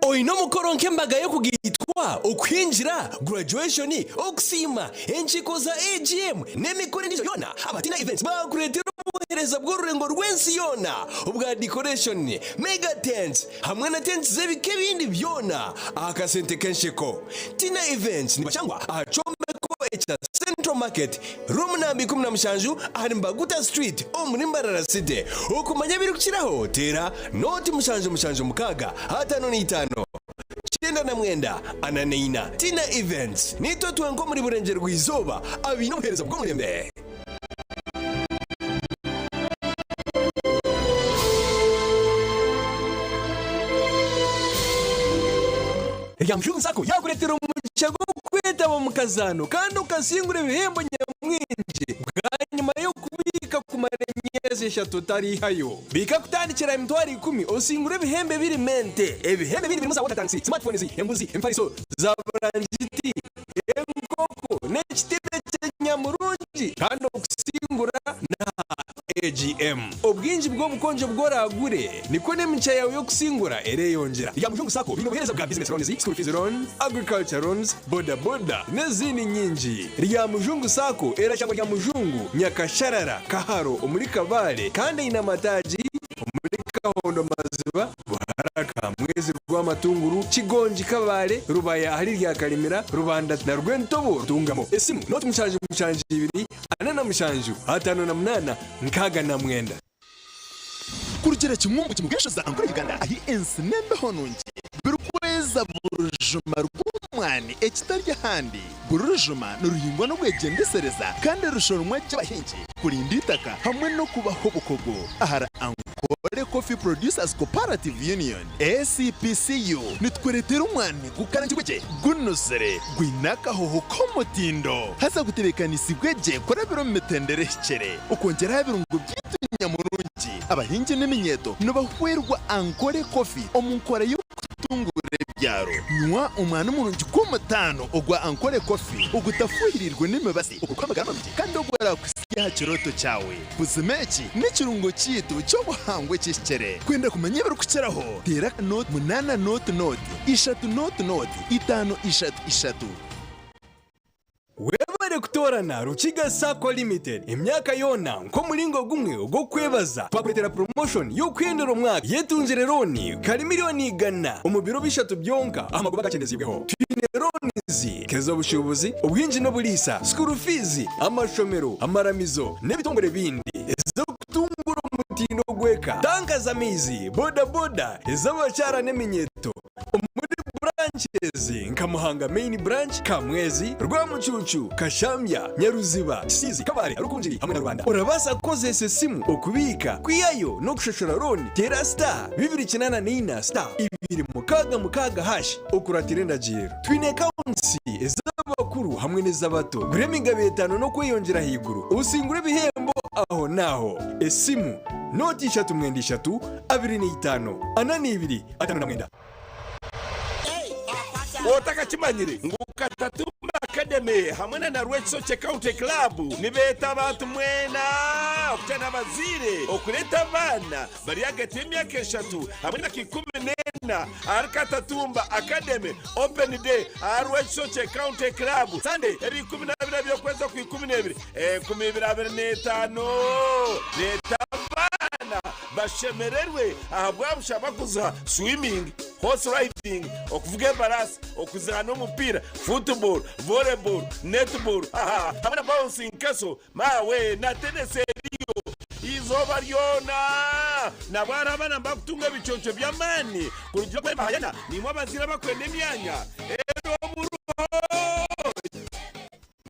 Oino mukoronke mbaga yo kugitwa okwinjira graduation okusima enchiko za AGM nemikore ndizo yona abatina events ba kuretera n'ubuhereza bw'ururengo rw'ensi yona ubwa decoration mega tents hamwe na tents z'ebike bindi byona akasente kensheko Tina Events ni bashangwa ahacomeko echa Central Market room nambi 17 ahari Mbaguta Street omuri Mbarara City ukumanya biri kukiraho tera noti mushanju mukaga hatano ni 5 Chenda na mwenda ananeina Tina Events nito twenko muri burengero rw'izoba abino buhereza bwo murembe Yamshungu sako yakuretera umucyago kwetaba mu kazano kandi ukasingura ibihembo nyamwinji bwanyuma yo kubika ku marenyeze eshatu tari hayo bika kutandikira imitwari 10 osingura ibihembe biri mente ibihembe biri muza water taxi smartphones embuzi emfariso za branditi enkoko n'ekitebe cy'nyamurungi kandi okusingura na AGM obwinji bwo bukonje bworagure niko n'emica yawe yo kusingura ereyongera Yamshungu sako bino buhereza bwa business loans school fees loans agriculture loans boda n'izindi nyinji Yamshungu sako era cyangwa Yamshungu Nyakasharara Kaharo umuri Kabale kandi ina mataji umuri Kahondo Maziba Baraka mwezi rw'amatunguru Kigonji Kabale Rubaya hari rya Karimira Rubanda na Rwentobo tungamo esimu not mushanju 2 anana mushanju 58 nkaga na mwenda kurugera kimwumbu kimugeshoza ankora Uganda ahi ensi nembe honungi birukweza burujuma rw'umwani ekitarya handi burujuma n'uruhingwa no gwegendesereza kandi rushoromwa cy'abahingi kurinda itaka hamwe no kubaho bukogo ahara Ankole Coffee Producers Cooperative Union ACPCU nitweretera umwani gukarangirwe gunozere gwinaka hoho komutindo hasa gutebekanisi gweje kora birometendere kere ukongera ibirungo by'itunyamurungi abahingi n'iminyeto no bahwerwa Ankole Coffee omunkora yo kutungure byaro nywa umwana umurungi kumutano ogwa Ankole Coffee ugutafuhirirwe n'imibasi ugukwamagara mabyi kandi ogwara kusiya kiroto cyawe buzimeki n'ikirungo cyitu cyo buhangwe cy'ikere kwenda kumenya bari kukeraho tera note 8 note 3 note 5 ishatu webare kutorana Rukiga Sako Limited imyaka yona nko muringo gumwe ugo kwebaza twakretera promotion yo kwendera umwaka yetunjire roni kari miliyoni igana umubiro bishatu byonka amagoba gakenezibweho Ronizi keza bushobozi ubwinji no burisa school fees amashomero amaramizo n'ebitongore bindi zo kutungura umutino gweka tangaza mizi boda ezabachara n'eminyeto muri branches nkamuhanga main branch Kamwezi Rwamucucu Kashambya Nyaruziba Sizi Kabare Rukunjiri hamwe na Rwanda urabasa kozese simu okubika kwiyayo no kushoshora roni tera star 289 star 2 hash okuratire ndagiro twine accounts ezabakuru hamwe n'ezabato guremiga betano no kwiyongera higuru usingure bihembo aho naho esimu noti 3 mwenda 3 25 anani 2 5 Wotaka chimanyiri Ngukatatumba Academy hamwe na Rwetsoche County Club nibeta abantu mwena okutana bazire okuleta abana bari hagati y'imyaka 3 hamwe na 14 Arkatatumba Academy Open Day Rwetsoche County Club Sunday eri 12 byo kweza ku 12 12 leta abana bashemererwe ahabwabusha bakuza swimming horse riding okuvuga barasi okuzana n'umupira football volleyball netball hamwe na bouncing castle mawe na tennis izoba ryona nabara abana mbakutunga bicoco by'amani kurugiro kwa mahayana nimwe bazira bakwenda imyanya ero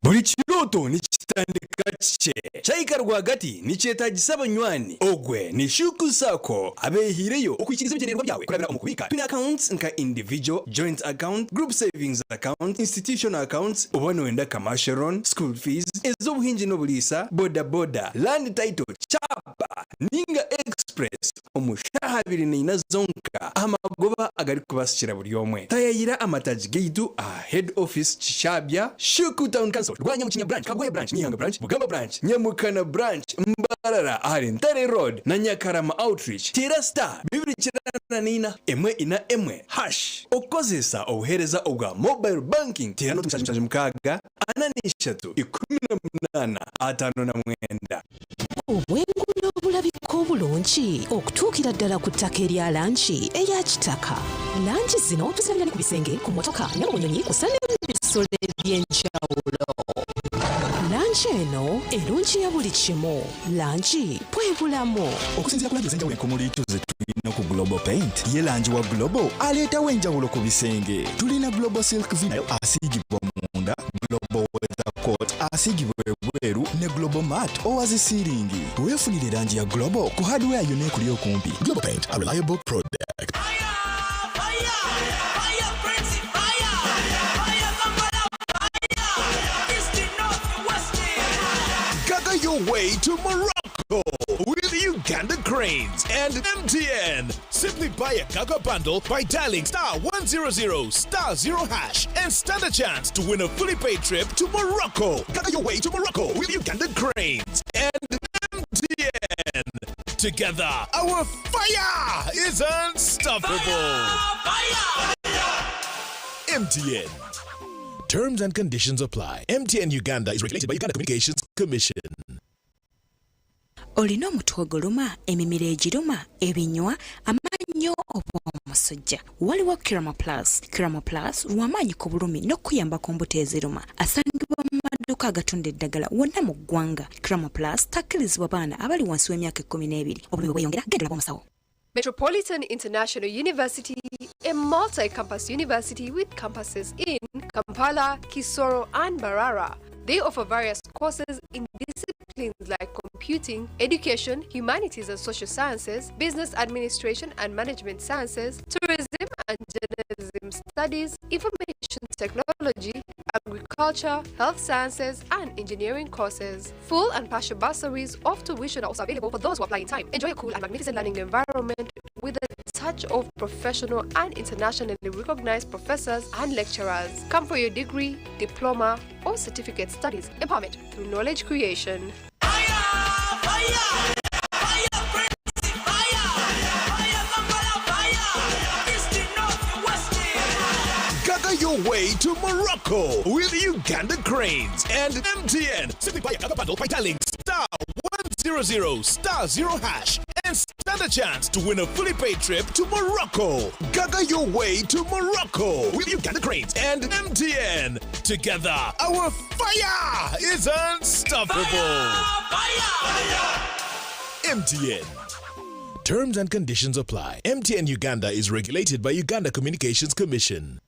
buri kiroto ni kitandika cye cyayikarwa hagati ni cyetagisa abanywani ogwe ni Shuku Sako abehireyo ukwikiriza ibigererwa byawe kurabira umukubika twin accounts nka individual joint account group savings account institutional accounts ubone wenda commercial school fees ezobuhinji no bulisa boda land title chapa ninga express umushahara 24 zonka amagoba agari kubasikira buri omwe tayayira amataji geitu head office Chishabya Shuku Town Council Rwanya Mukinya branch Kagoye branch Nyihanga branch Bugamba branch Nyamukana branch Mbarara ahari Ntare road na Nyakarama outreach tira star 294 emwe ina emwe hash okozesa obuhereza obwa mobile banking tira no tumushaje mukaga ananishatu 18 5 obwengulo obulabika obulungi okutuukira ddala ku ttaka erya lanchi eya kitaka lanchi zino tuzirabira ku bisenge ku motoka ne mu nyonyi kusana ebisolo eby'enjawulo lanchi eno erungi ya buli kimu lanchi bwebulamu okusinziira ku lanchi ez'enjawulo enkomuli ze tulina ku Global Paint ye lanchi wa Global aleetawo enjawulo ku bisenge tulina Global Silk Vinyl asiigibwa munda Global Weather Coat asiigibwa ebweru ne Global Matte owazisiringi weefunire lanchi ya Global ku hardware yonna ekuli okumpi. Global Paint, a reliable product. Gaga your way to Morocco with Uganda Cranes and MTN. Simply buy a Gaga bundle by dialing *100 *0# and stand a chance to win a fully paid trip to Morocco. Gaga your way to Morocco with Uganda Cranes and MTN. Together, our fire is unstoppable. Fire! MTN. Terms and conditions apply. MTN Uganda is regulated by Uganda Communications Commission. Olina omutwe oguluma, emimiro egiruma, ebinywa, amannyo obw'omusujja. Waliwo Kiramo Plus. Kiramo Plus lw'amaanyi ku bulumi n'okuyambako embuto eziruma. Asangibwa mu maduuka agatunda eddagala wonna mu ggwanga. Kiramo Plus takkirizibwa baana abali wansi w'emyaka 12. Obulumi bweyongera genda laba omusawo. Metropolitan International University, a multi-campus university with campuses in Kampala, Kisoro, and Mbarara. They offer various courses in disciplines like computing, education, humanities and social sciences, business administration and management sciences, tourism and journalism studies, information technology, agriculture, health sciences, and engineering courses. Full and partial bursaries of tuition are also available for those who apply in time. Enjoy a cool and magnificent learning environment with a touch of professional and internationally recognized professors and lecturers. Come for your degree, diploma, or certificate studies. Empowerment through knowledge creation. Gaga your way to Morocco with Uganda Cranes and MTN. Simply buy a Gaga bundle by dialing *100 *0# and stand a chance to win a fully paid trip to Morocco. Gaga your way to Morocco with Uganda Cranes and MTN. Together, our fire is unstoppable. Fire! MTN. Terms and conditions apply. MTN Uganda is regulated by Uganda Communications Commission.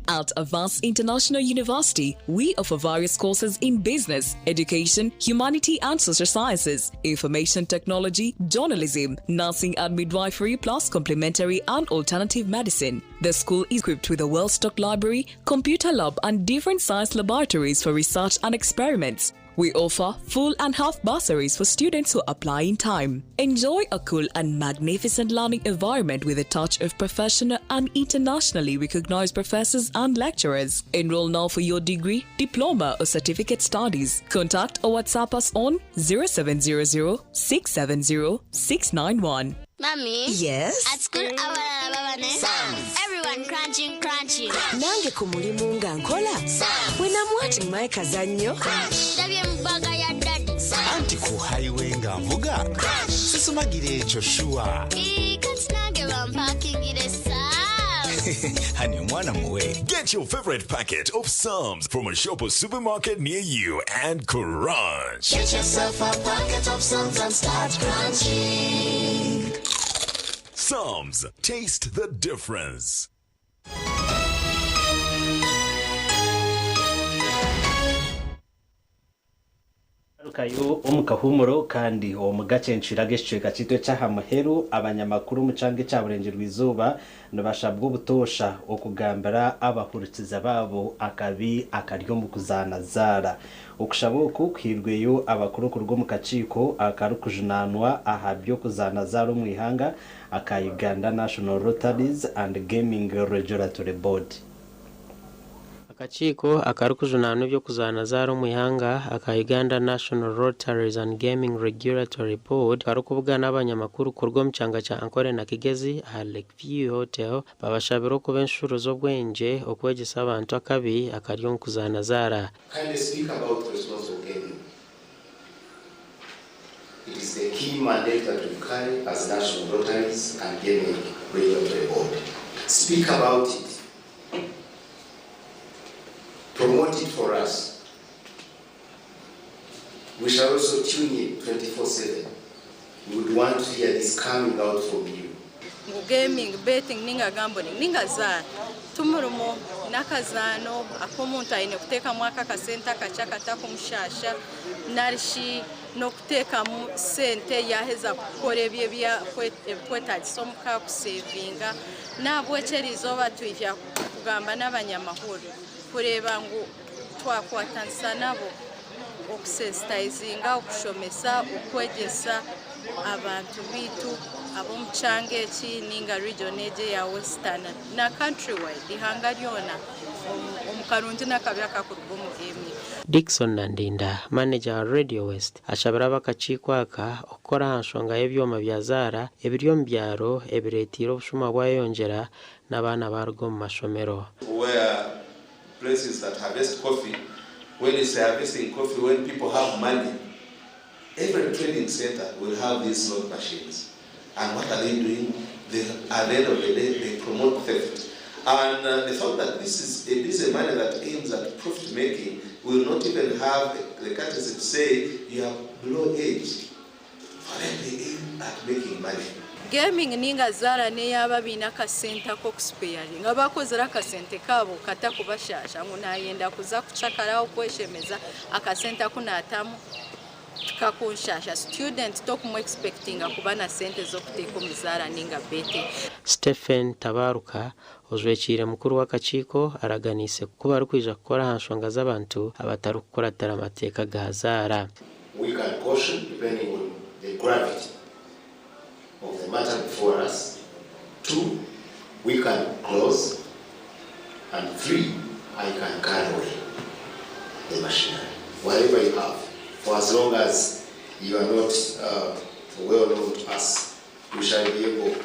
At Avance International University, we offer various courses in business, education, humanity and social sciences, information technology, journalism, nursing and midwifery, plus complementary and alternative medicine. The school is equipped with a well-stocked library, computer lab and different science laboratories for research and experiments. We offer full and half bursaries for students who apply in time. Enjoy a cool and magnificent learning environment with a touch of professional and internationally recognized professors and lecturers. Enroll now for your degree, diploma or certificate studies. Contact or WhatsApp us on 0700 670 691. Mommy? Yes? At school, everyone crunching. Nange ku mulimu nga nkola when I'm watching my kazanyo anti ku highway nga mvuga sisumagire ekyo shuwa honey mwana muwe. Get your favorite packet of Psalms from a shop or supermarket near you and crunch. Get yourself a packet of Psalms and start crunching. Psalms, taste the difference. tugarukayo omukahumuro kandi omugacenshira geshweka kitwe cyahamuheru abanyamakuru mucange cyaburengerwa izuba nabashabwa ubutosha okugambira abahurikiza babo akabi akaryo mu kuzanazara okushaboku kwirweyo abakuru kurwo mu kaciko akarukujunanwa ahabyo kuzanazara mu ihanga aka Uganda National Rotaries and Gaming Regulatory Board. Akachiko akarukujunana byo kuzanazara mu ihanga aka Uganda National Rotaries and Gaming Regulatory Board karukuvuga n'abanyamakuru kurwo mcanga cha Ankole na Kigezi a Lakeview Hotel babashabiro ko benshuro zo bwenje okwegesa abantu akabi akaryo mu kuzanazara. Kindly speak about responsible gaming. It is the key mandate that we carry as National Rotaries and Gaming Regulatory Board. Speak about it. Promote it for us. We shall also tune in 24/7. We would want to hear this coming out from you. Gaming, betting, ninga gambling, ninga za tumurumo nakazano akomuntu ayine kuteka mwaka kasenta kachaka takumshasha narishi no kuteka sente yaheza kukore bya kwetagiso muka kusevinga nabwo cherizoba twivya kugamba n'abanyamahoro kureba ngo twakwatansa nabo okusensitizinga okushomesa okwegesa abantu bitu abo mchange eki ninga region eje ya Western na countrywide ihanga lyona omukarungi nakabyaka kurugo mu gaming. Dickson Nandinda, manager wa Radio West, ashabira bakachikwaka okora hanshonga y'ebyoma bya zara ebiryo mbyaro ebiretiro obushuma bwayongera n'abana bargo mu mashomero. Where places that harvest coffee, when it's harvesting coffee, when people have money, every trading center will have these slot machines. And what are they doing? At the end of the day, they promote theft. And the fact that this is a money that aims at profit making will not even have the courtesy to say you are below age. For them, they aim at making money. Gaming ninga zara ne yaba bina kasenta ko kusparing abakozera kasente kabo kata kubashasha ngunayenda kuza kuchakara okweshemeza akasenta kunatamu kakunshasha student tokumu expecting akubana sente zo kuteko mizara ninga bete. Stephen Tabaruka ozwekire mukuru w'akachiko araganise kuba rukwija gukora hanshonga z'abantu abatari gukora taramateka gazara. We can caution depending on the gravity of the matter before us. 2, we can close, and 3, I can carry away the machinery, whatever you have. For as long as you are not well known to us, we shall be able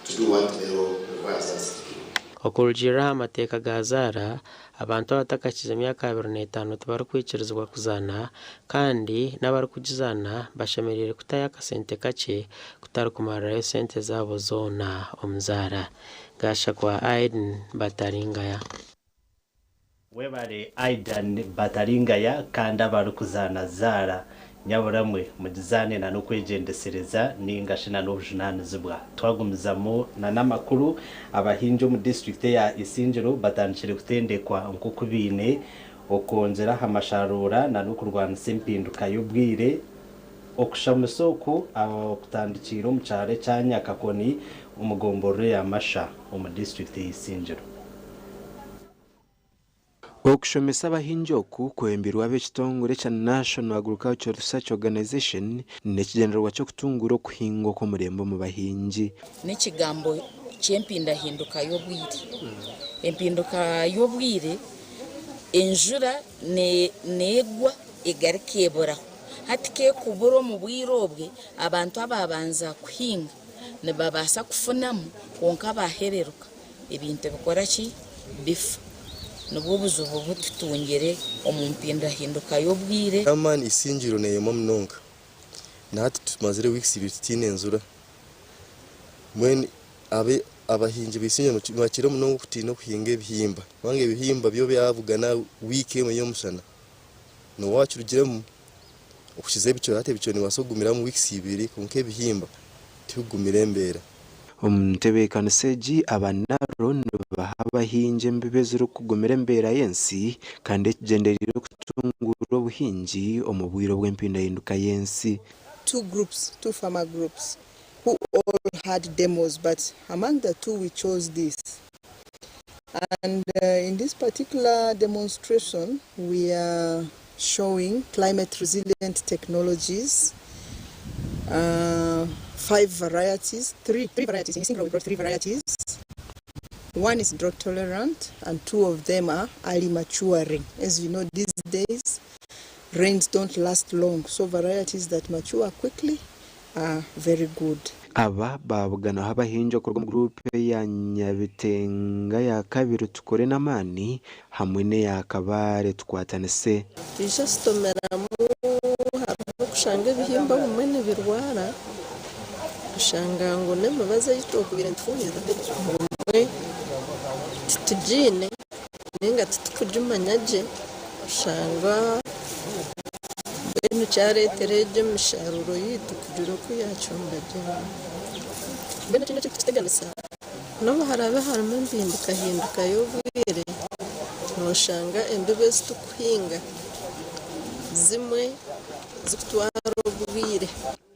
to do what the law requires us to do. Okurujira amateka gazara abantu batakakiza myaka 25 tubarukwikirizwa kuzana kandi n'abarukujizana bashemerere kutaya kasente kace kutarukumara sente zabo zona omzara gasha kwa Aiden Bataringaya. Webare Aidan Bataringaya kandi abarukuzana zara nyaburamwe mugizane na nokwegendesereza ningashina n'obujunanizibwa twagumizamo na namakuru abahinjo mu district ya Isingiro batanshire kutendekwa nkukubine okongera hamasharura na nokurwana sempinduka y'ubwire okushamusoko kutandikira mu cyare cya Nyakakoni umugomboro ya Masha mu district ya Isingiro. Okushomesa abahinjoku kwembirwa b'ekitongole kya National Agricultural Research Organization nekigendererwa cyo kutungura okuhinga ko murembo mu bahinji n'ikigambo ky'empindahinduka y'obwire. Empinduka y'obwire enjura negwa egarikebora hatike kuburo mu bwire obwe abantu ababanza kuhinga ne babasa kufunamu konka bahereruka ebintu bikora ki bifu nobubuzubu bututungere omumpinda hinduka y'obwire. Amani Isingiro neyemo mnonga nati tumazire weeks bitine nzura mwen abahinji bisingiro bakira mnonga kutina kuhinga ebihimba wange ebihimba byo byavugana week emwe yomushana no wachurugiremo okushize ebicho ate bicho ni wasogumira mu weeks 2 konke ebihimba tugumire mbera. Omutebe Kanuseji abanaro bahabahinje mbebezero kugomera mbera yensi kandi genderiro gutungura obuhingi omu bwire bw'empindahinduka y'ensi. Two farmer groups who all had demos, but among the two we chose this. And in this particular demonstration, we are showing climate resilient technologies, 5 varieties, three varieties. In single we brought 3 varieties. One is drought tolerant and 2 of them are early maturing. As you know, these days rains don't last long, so varieties that mature quickly are very good. Aba babugana abahinja ku groupe ya Nyabitenga ya kabiri tukore n'amani hamwe ne yakabare twatanese. Tuje stomeramu harimo kushanga ibihimba bumene birwara kushanga ngo nemabaza yitokubira ntfunyira mwe tujine ninga tukujumanyage kushanga benu cyaretereje misharuro yitu kujuro kuyacumbaje bene kintu kiteganisa no harabe harimo impinduka y'ubwire noshanga embibe zitukuhinga zimwe zikutwara ubwire.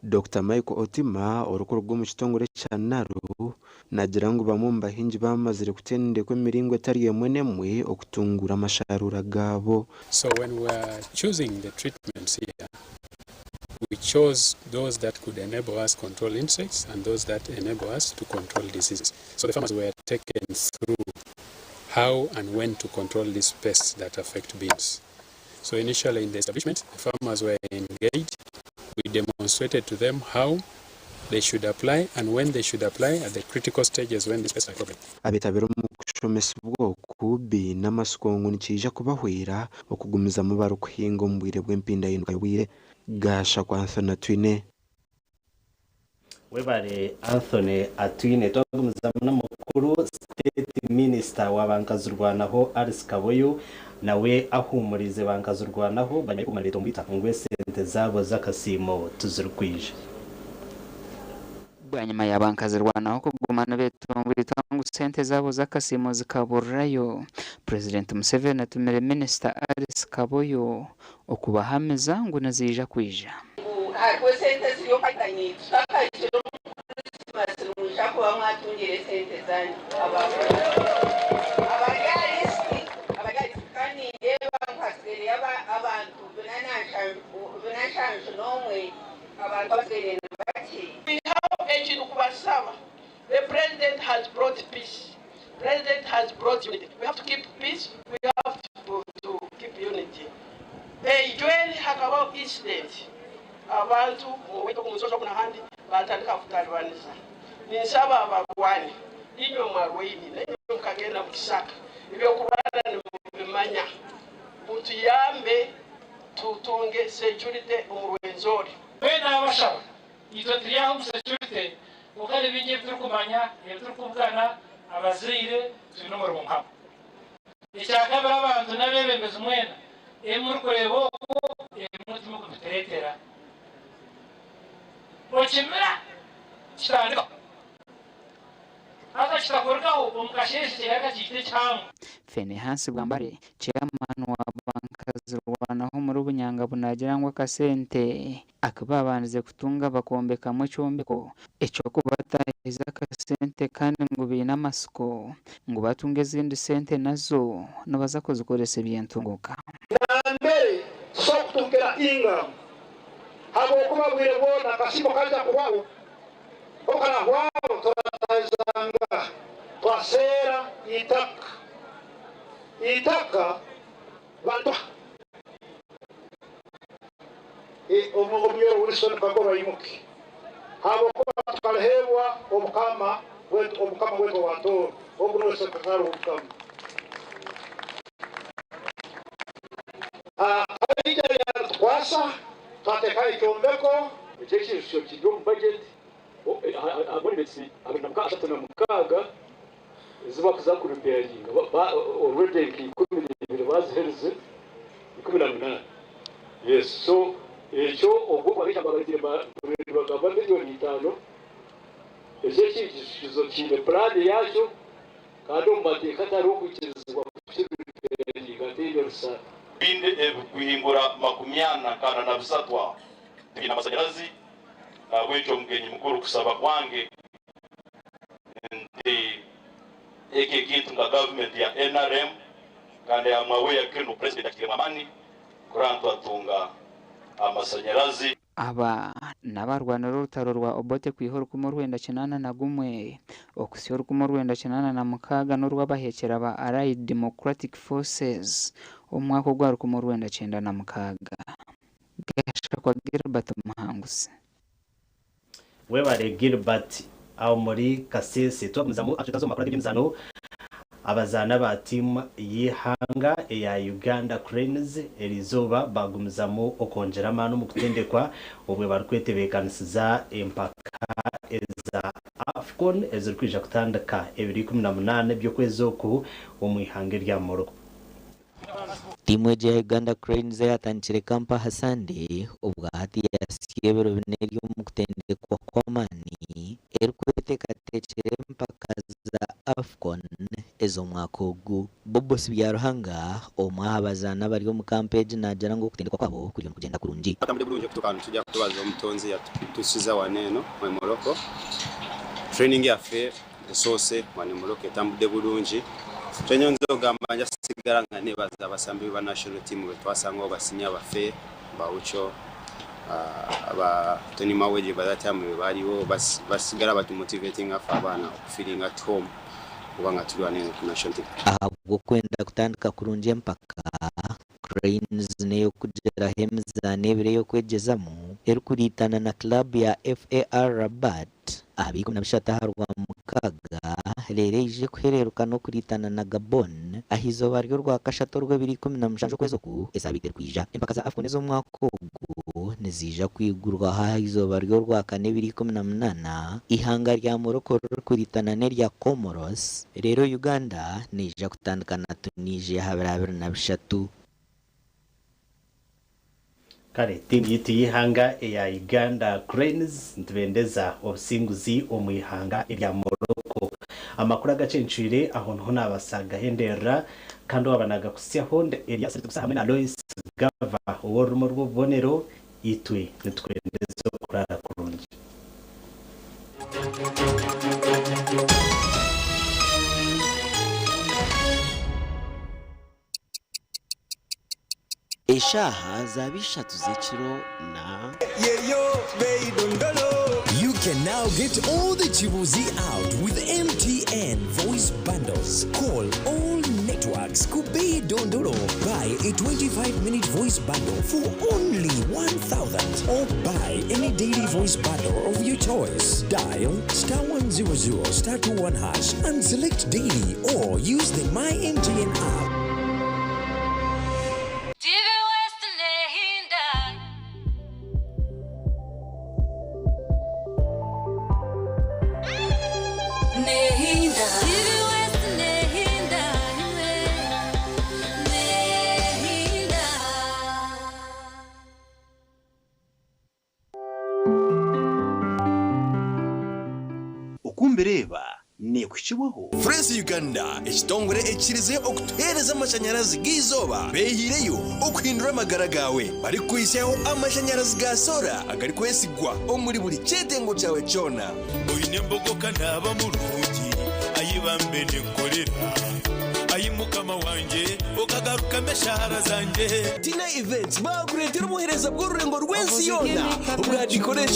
Dr. Michael Otima orukuru rwo mu kitongore cya Naru nagira ngo bamumba hinji bamazire kutende ko miringo etari yemwenemwe okutungura amasharura gabo. So when we are choosing the treatments here, we chose those that could enable us control insects and those that enable us to control diseases. So the farmers were taken through how and when to control these pests that affect beans. So initially in the establishment, the farmers were engaged. We demonstrated to them how they should apply and when they should apply at the critical stages when this pests are a problem. Abitabira mu kushomesa ubwoko bi n'amasukongo nikije kubahwira okugumiza mu baro kuhinga mu bwire bw'empindahinduka y'ubwire gasha kwa Anthony Atwine. Webare Anthony Atwine twagumiza n'umukuru State Minister wa Banka z'u Rwanaho Alice Kaboyo nawe ahumurize Banka z'u Rwanaho banye kumaleta mbita ngwe sente zabo zakasimo tuzurkwije. Bwanyuma ya Banka z'u Rwanaho kugumana betongo sente zabo zakasimo zikaburrayo. President Museveni atumire Minister Alice Kaboyo okubahameza ngo nazija kwija. Hariko sente ziriyo katanye takajiro Christmas rushako bamwatungire sente zanyu abagaristi kandi ndeba nkasere abantu benashanje nomwe abantu basere baki. We have engine kubasaba. The president has brought peace. President has brought unity. We have to keep peace. We have to keep unity. Joel hakaba incident. Abantu wito kumusoza kuna handi batandika kutalibaniza. Ninsaba abagwani inyo mwarwini nenyo mkagenda mukisaka. Ibyo kubana nimanya. Mutuyambe tutunge security umurwenzori. Wena abashaba. Ito triyaho security ukari binye turukumanya yeturukubwana abazire tunomoro mukama. Icyakabira abantu nabebembeza umwena emurkurebo emutima kuteretera. Ochimira kitandika aka kitakorekaho omukasheshe kiraka kite cyamu. Fenehasi Bwambare chairman wa Banka z'u Rwanaho muri Bunyanga bunagirangwa kasente akababanize kutunga bakombeka mu cyombeko eco kubatahiza kasente kandi ngo bina masuko ngo batunge zindi sente nazo nabaza ko zikorese byentunguka. Nambere so kutungira inga habo kubabwire bona kasimo kaza kubaho okana wao turatazanga twasera itaka bantu omugomyo Wilson Kagoba yimuki habo kuba tukalehebwa omukama wetu wato ogunose kakaru omukama aija ya twasa tateka icyombeko icyeshisho kigo mu budget abone betsi abana ashatu na mukaga ziba kuzakura repairing already ki bazihereze 18. Yes, so icyo ubwo barisha bagatire bagaba miliyoni 5 icyeshisho kire plan yacyo kandi mu mateka atari ukukizwa repairing gateye rusa binde kuhingura makumyana kana na visatwa tina masanyarazi wecho mgenyi mkuru kusaba kwange ndi eke kitu nga government ya NRM kandi ya mwawe ya kinu president Kirimamani kurantu atunga amasanyarazi aba nabarwanira urutaro rwa Obote kwihoro kumurwenda kinana na gumwe okusyo kumurwenda kinana na mukaga n'urwabahekera ba Allied Democratic Forces umwaka gwa kumurwenda 9 na mukaga gasha kwa Gilbert Muhangusi webare Gilbert aho muri Kasese twamuzamu atutazo makuru y'imizano abazana ba team yihanga ya Uganda Cranes elizoba bagumzamo okongera mano mu kutendekwa obwe barukwetebekanisiza empaka eza Afcon ezirkwija kutandika 2018 byo kwezoku omwihange rya Morocco. Timu ya Uganda Cranes yatandikire kampa Hasande ubwa hati ya siebero bineri mu kutendekwa kwa mani erukwetekatechere mpaka za Afcon ezo mwakogu Bobo Sibyaruhanga omwahabazana bari mu campaign najara ngo kutendekwa kwabo kuri kugenda kurungi atamde bulungi kutoka tujya kubaza umutonzi yatusiza waneno mu Morocco training yafe sose mu Morocco tamde bulungi Chenyonzo gamba sigara ngane baza abasambi ba national team betwasanga basinya bafe bawucho aba Tony Maweje bazatamu bariwo basigara batu motivating afa abana feeling at home ubanga tulwane ku national team ahubwo kwenda kutandika kurunje mpaka Cranes neyo kugera hemza nebire yo kwegezamo erukuritana na club ya FAR Rabat abiko nabishata harwa mukaga rereje kwereruka no kuritana na Gabon ahizo baryo rwa kashato rwe 2017 kwezo ku esabite kwija impaka za Afcon zo mwakogo nezija kwigurwa hahizo baryo rwa kane 2018 ihanga rya Morocco kuritana ne rya Comoros rero Uganda nija kutandika na Tunisia habara na bishatu kare timu yihanga ya Uganda Cranes ntibendeza obusinguzi omwihanga irya Morocco amakuru agacencire aho nho nabasaga hendera kandi wabanaga kusyaho nde Elias tukusa hamwe na Lois Gava uworumo rw'ubonero itwe nitwendezo kurara kurungi Eshaha zabisha tuzekiro na You can now get all the Chibuzi out with MTN voice bundles. Call all networks Kubei Dondolo. Buy a 25-minute voice bundle for only 1,000 or buy any daily voice bundle of your choice. Dial *100 *21# and select daily or use the My MTN app. Ukumbereba nekushiwaho Fresh Uganda ekitongore ekirize okutereza amashanyarazi gizoba behireyo okuhindura amagara gawe bari kwisaho amashanyarazi ga sola agari kwesigwa omuri buri cyetengo cyawe cyona oyine mbogoka naba mulungi ayibambe nekorera ayimukama wanje okagaruka meshahara zanje Tina Events baguretera umuhereza bw'ururengo rw'ensi yona ubwa decoration